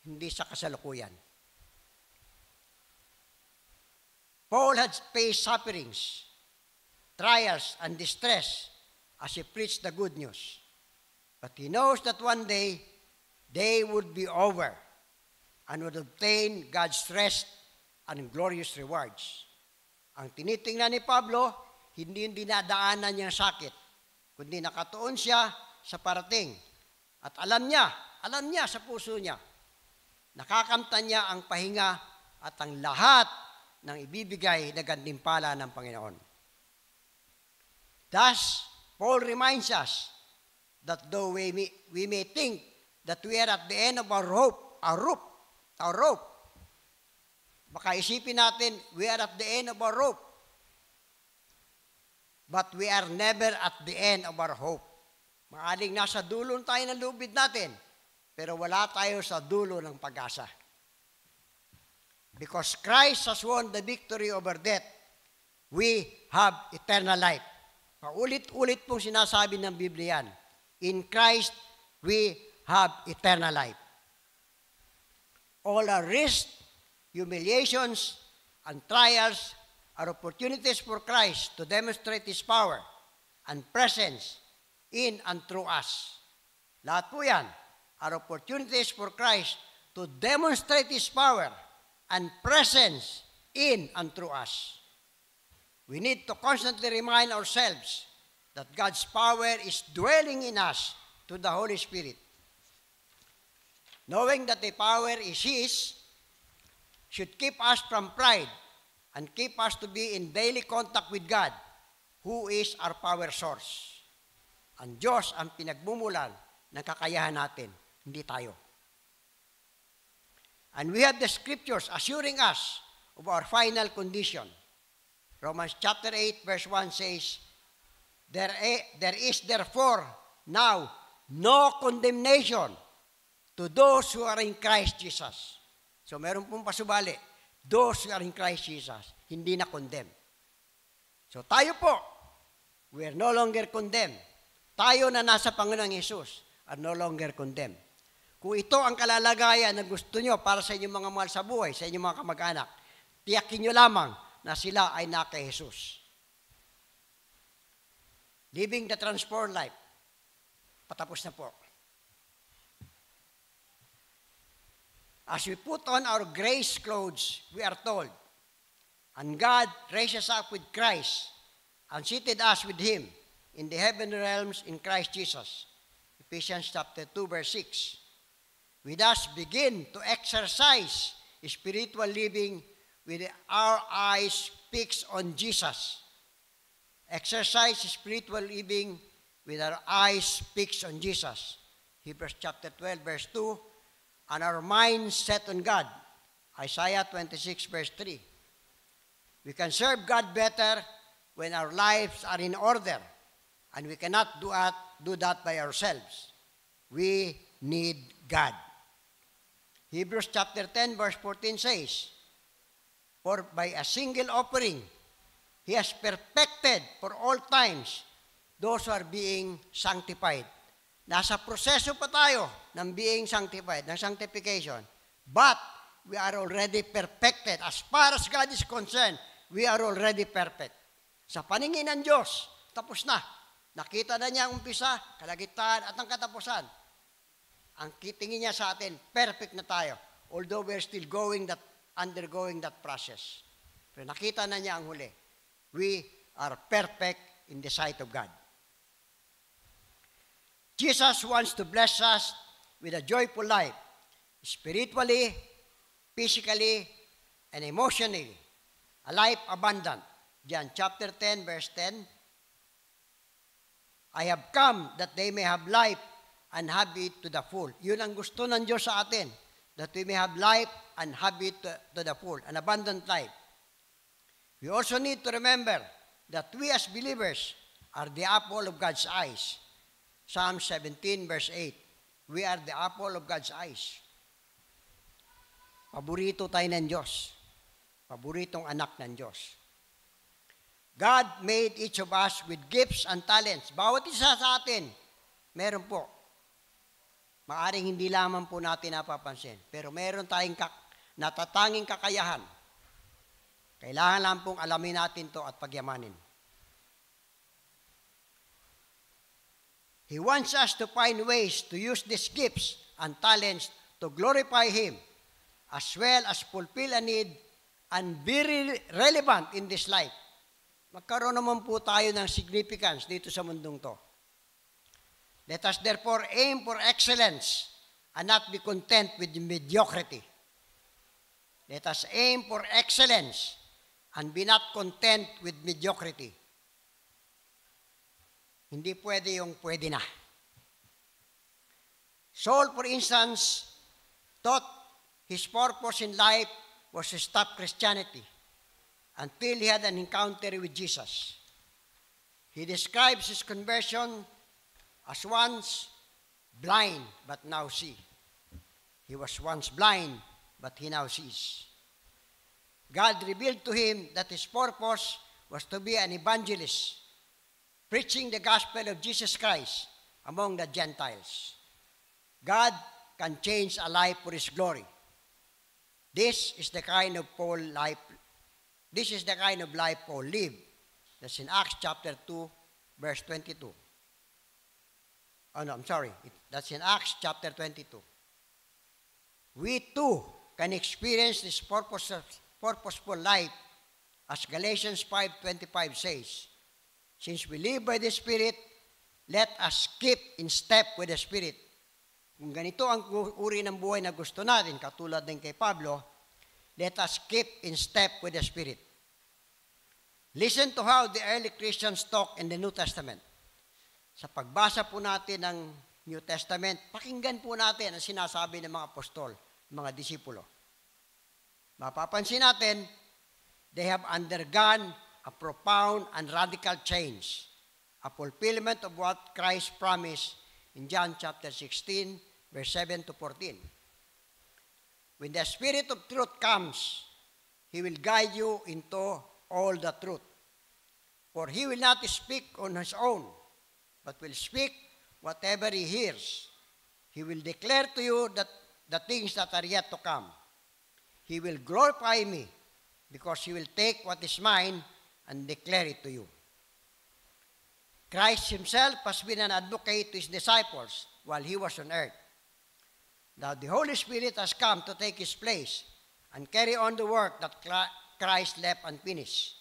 hindi sa kasalukuyan. Paul had faced sufferings, trials, and distress as he preached the good news. But he knows that one day, they would be over and would obtain God's rest and glorious rewards. Ang tinitingnan ni Pablo, hindi yung dinadaanan niyang sakit, kundi nakatuon siya sa parating. At alam niya sa puso niya, nakakamtan niya ang pahinga at ang lahat ng ibibigay na gantimpala ng Panginoon. Thus, Paul reminds us that though we may think that we are at the end of our rope, baka isipin natin, we are at the end of our rope. But we are never at the end of our hope. Maaring nasa dulo tayo ng lubid natin, pero wala tayo sa dulo ng pag-asa. Because Christ has won the victory over death, we have eternal life. Paulit-ulit pong sinasabi ng Biblia yan. In Christ, we have eternal life. All our risks, humiliations, and trials are opportunities for Christ to demonstrate His power and presence in and through us. Lahat po yan are opportunities for Christ to demonstrate His power and presence in and through us. We need to constantly remind ourselves that God's power is dwelling in us through the Holy Spirit. Knowing that the power is His should keep us from pride and keep us to be in daily contact with God, who is our power source. Ang Diyos ang pinagmumulan ng kakayahan natin, hindi tayo. And we have the scriptures assuring us of our final condition. Romans chapter 8 verse 1 says, There is therefore now no condemnation to those who are in Christ Jesus. So meron pong pasubali, those who are in Christ Jesus, hindi na condemn. So tayo po, we are no longer condemned. Tayo na nasa Panginoong Hesus are no longer condemned. Kung ito ang kalalagayan na gusto nyo para sa inyong mga mahal sa buhay, sa inyong mga kamag-anak, tiyakin nyo lamang na sila ay naka Jesus. Living the transformed life. Patapos na po. As we put on our grace clothes, we are told, and God raised us up with Christ and seated us with Him in the heavenly realms in Christ Jesus. Ephesians chapter 2 verse 6. We thus begin to exercise spiritual living with our eyes fixed on Jesus. Exercise spiritual living with our eyes fixed on Jesus. Hebrews chapter 12 verse 2. And our minds set on God. Isaiah 26 verse 3. We can serve God better when our lives are in order, and we cannot do that by ourselves. We need God. Hebrews chapter 10 verse 14 says, For by a single offering, He has perfected for all times those who are being sanctified. Nasa proseso pa tayo ng being sanctified, ng sanctification. But we are already perfected. As far as God is concerned, we are already perfect. Sa paningin ng Diyos, tapos na. Nakita na niya ang umpisa, kalagitnaan, at ang katapusan. Ang tingin niya sa atin, perfect na tayo. Although we're still undergoing that process. Pero nakita na niya ang huli. We are perfect in the sight of God. Jesus wants to bless us with a joyful life, spiritually, physically, and emotionally. a life abundant. John chapter 10, verse 10. I have come that they may have life and have it to the full. Yun ang gusto ng Diyos sa atin, that we may have life and have it to the full, an abundant life. We also need to remember that we as believers are the apple of God's eyes. Psalm 17, verse 8. We are the apple of God's eyes. Paborito tayo ng Diyos. Paboritong anak ng Diyos. God made each of us with gifts and talents. Bawat isa sa atin, meron po. Maaring hindi lamang po natin napapansin, pero meron tayong natatanging kakayahan. Kailangan lang pong alamin natin to at pagyamanin. He wants us to find ways to use these gifts and talents to glorify Him, as well as fulfill a need and be relevant in this life. Magkaroon naman po tayo ng significance dito sa mundong to. Let us therefore aim for excellence and not be content with mediocrity. Let us aim for excellence and be not content with mediocrity. Hindi pwede yung pwede na. Saul, for instance, thought his purpose in life was to stop Christianity until he had an encounter with Jesus. He describes his conversion as once blind, but now see. He was once blind, but he now sees. God revealed to him that his purpose was to be an evangelist, preaching the gospel of Jesus Christ among the Gentiles. God can change a life for His glory. This is the kind of life Paul lived. That's in Acts chapter 2, verse 22. Oh no, I'm sorry. That's in Acts chapter 22. We too can experience this purposeful life, as Galatians 5:25 says. Since we live by the Spirit, let us keep in step with the Spirit. Kung ganito ang uri ng buhay na gusto natin, katulad din kay Pablo, let us keep in step with the Spirit. Listen to how the early Christians talk in the New Testament. Sa pagbasa po natin ng New Testament, pakinggan po natin ang sinasabi ng mga apostol, mga disipulo. Mapapansin natin, they have undergone a profound and radical change, a fulfillment of what Christ promised in John chapter 16, verse 7 to 14. When the Spirit of truth comes, He will guide you into all the truth. For He will not speak on His own, but will speak whatever He hears. He will declare to you the things that are yet to come. He will glorify me, because He will take what is mine and declare it to you. Christ Himself has been an advocate to His disciples while He was on earth. Now the Holy Spirit has come to take His place and carry on the work that Christ left unfinished.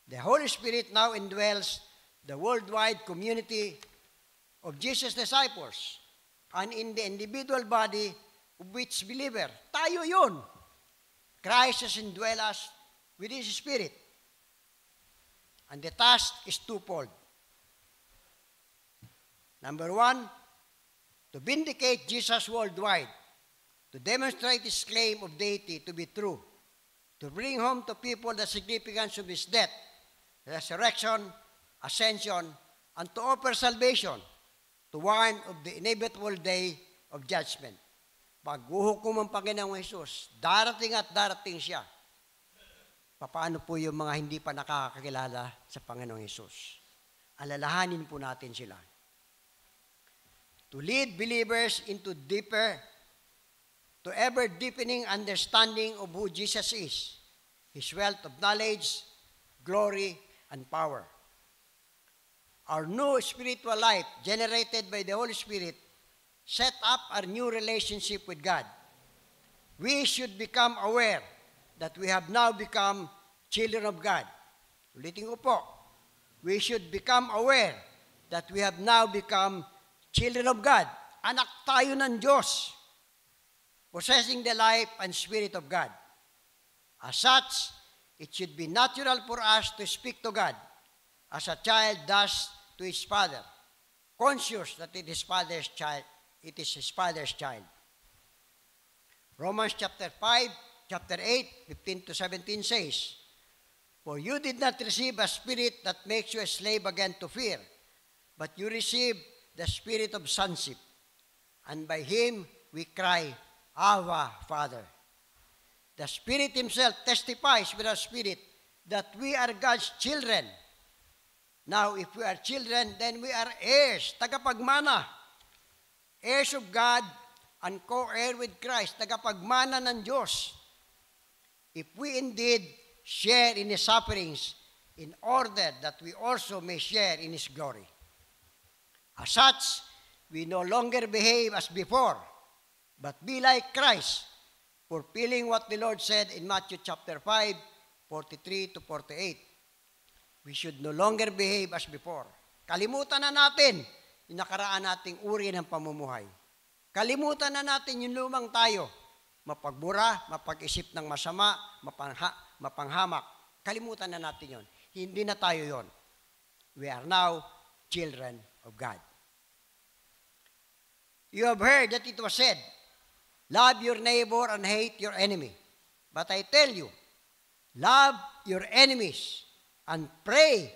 The Holy Spirit now indwells the worldwide community of Jesus' disciples and in the individual body of which believer. Tayo yun. Christ has indwelled us with His Spirit. And the task is twofold. Number one, to vindicate Jesus worldwide, to demonstrate His claim of deity to be true, to bring home to people the significance of His death, resurrection, ascension, and to offer salvation to warn of the inevitable day of judgment. Pag-uhukom ang Panginoong Jesus, darating at darating Siya. Paano po yung mga hindi pa nakakakilala sa Panginoong Jesus? Alalahanin po natin sila. To lead believers into deeper, to ever-deepening understanding of who Jesus is, His wealth of knowledge, glory, and power. Our new spiritual life, generated by the Holy Spirit, set up our new relationship with God. We should become aware that we have now become children of God. Ulitin ko po, we should become aware that we have now become children of God. Anak tayo ng Diyos, possessing the life and spirit of God. As such, it should be natural for us to speak to God as a child does to his father, conscious that it is father's child, it is his father's child. Romans chapter 5, chapter 8, 15 to 17 says, "For you did not receive a spirit that makes you a slave again to fear, but you received the spirit of sonship, and by him we cry, Abba, Father." The Spirit himself testifies with our spirit that we are God's children. Now, if we are children, then we are heirs, tagapagmana, heirs of God and co-heir with Christ, tagapagmana ng Diyos. If we indeed share in His sufferings, in order that we also may share in His glory. As such, we no longer behave as before, but be like Christ, fulfilling what the Lord said in Matthew chapter 5, 43 to 48. We should no longer behave as before. Kalimutan na natin yung nakaraan nating uri ng pamumuhay. Kalimutan na natin yung lumang tayo. Mapagbura, mapag-isip ng masama, mapanghamak. Kalimutan na natin yon. Hindi na tayo yon. We are now children of God. You have heard that it was said, "Love your neighbor and hate your enemy." But I tell you, love your enemies and pray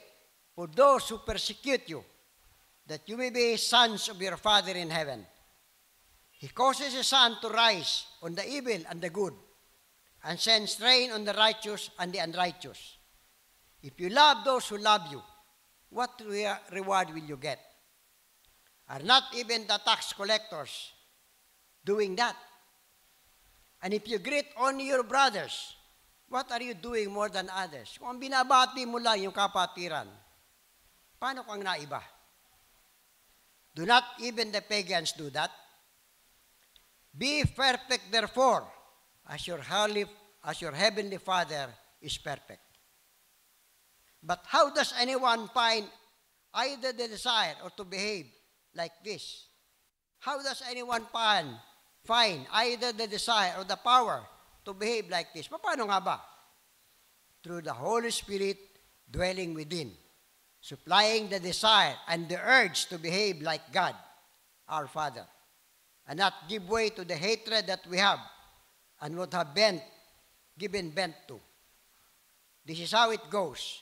for those who persecute you, that you may be sons of your Father in heaven. He causes the sun to rise on the evil and the good, and sends rain on the righteous and the unrighteous. If you love those who love you, what reward will you get? Are not even the tax collectors doing that? And if you greet only your brothers, what are you doing more than others? Kung ang binabati mo lang yung kapatiran, paano kang naiba? Do not even the pagans do that? Be perfect, therefore, as your heavenly Father is perfect. But how does anyone find either the desire or to behave like this? How does anyone find either the desire or the power to behave like this? Paano nga ba? Through the Holy Spirit dwelling within, supplying the desire and the urge to behave like God, our Father, and not give way to the hatred that we have and would have given vent to. This is how it goes.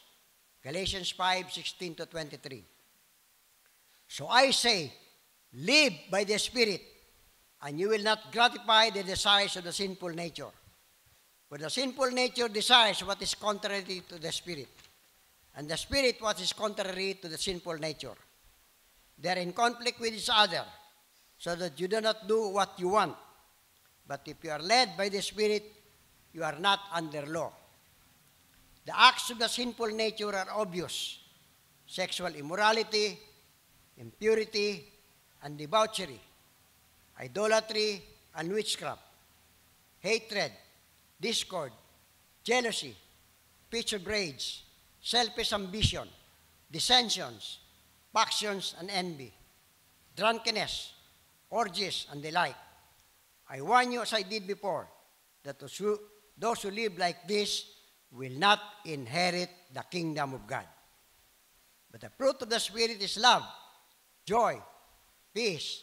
Galatians 5:16 to 23. So I say, live by the Spirit, and you will not gratify the desires of the sinful nature. For the sinful nature desires what is contrary to the Spirit, and the Spirit what is contrary to the sinful nature. They are in conflict with each other, so that you do not do what you want. But if you are led by the Spirit, you are not under law. The acts of the sinful nature are obvious: sexual immorality, impurity, and debauchery, idolatry and witchcraft, hatred, discord, jealousy, pitch of rage, selfish ambition, dissensions, factions and envy, drunkenness, orgies, and the like. I warn you, as I did before, that those who live like this will not inherit the kingdom of God. But the fruit of the Spirit is love, joy, peace,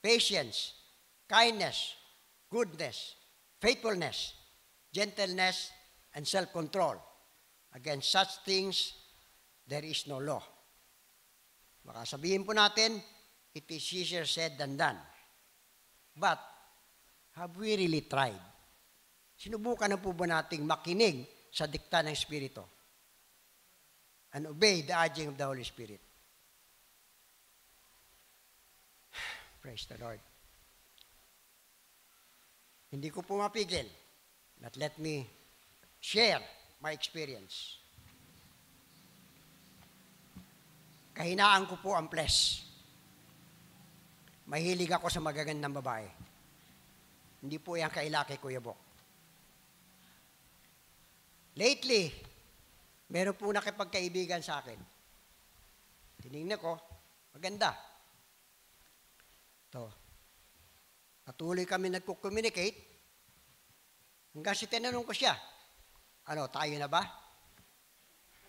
patience, kindness, goodness, faithfulness, gentleness, and self-control. Against such things, there is no law. Baka sabihin po natin, it is easier said than done. But, have we really tried? Sinubukan na po ba nating makinig sa dikta ng Espiritu and obey the urging of the Holy Spirit? Praise the Lord. Hindi ko po mapigil, but let me share my experience. Kahinaan ko po ang flesh. Mahilig ako sa magagandang babae. Hindi po yan kailaki, Kuya Bok. Lately, meron po nakipagkaibigan sa akin. Tinignan ko, maganda. To. Patuloy kami nagko-communicate hanggang si tinanong ko siya, Ano, tayo na ba?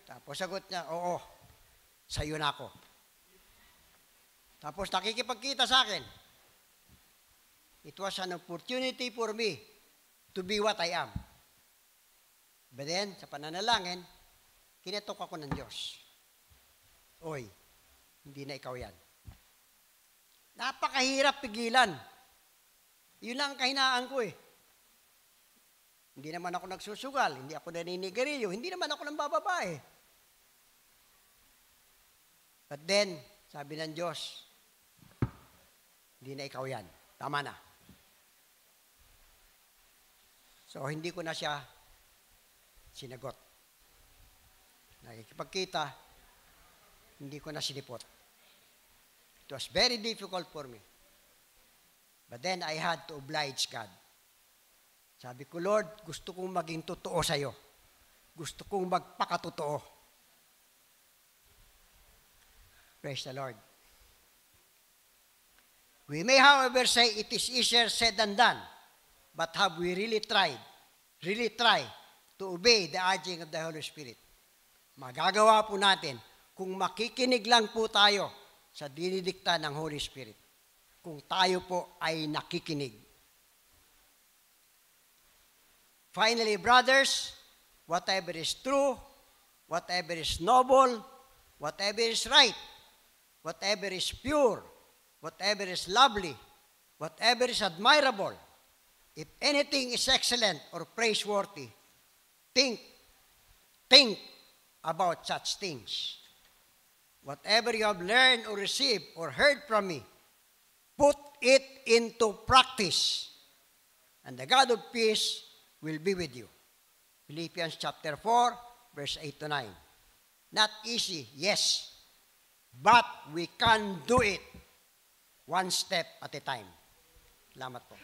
Tapos sagot niya, oo, sa'yo na ako. Tapos nakikipagkita sa akin. It was an opportunity for me to be what I am. But then, sa pananalangin, kinetok ako ng Diyos. Oy, hindi na ikaw yan. Napakahirap pigilan. Yun lang ang kahinaan ko eh. Hindi naman ako nagsusugal, hindi ako naninigarilyo, hindi naman ako nambababae. But then, sabi ng Diyos, hindi na ikaw yan. Tama na. So, hindi ko na siya sinagot. Nakikipagkita, hindi ko na sinipot. It was very difficult for me. But then, I had to oblige God. Sabi ko, Lord, gusto kong maging totoo sa'yo. Gusto kong magpakatotoo. Praise the Lord. We may, however, say it is easier said than done. But have we really tried to obey the urging of the Holy Spirit? Magagawa po natin kung makikinig lang po tayo sa dinidikta ng Holy Spirit. Kung tayo po ay nakikinig. Finally, brothers, whatever is true, whatever is noble, whatever is right, whatever is pure, whatever is lovely, whatever is admirable, if anything is excellent or praiseworthy, think about such things. Whatever you have learned or received or heard from me, put it into practice, and the God of peace will be with you. Philippians chapter 4, verse 8 to 9. Not easy, yes, but we can do it one step at a time. Salamat po.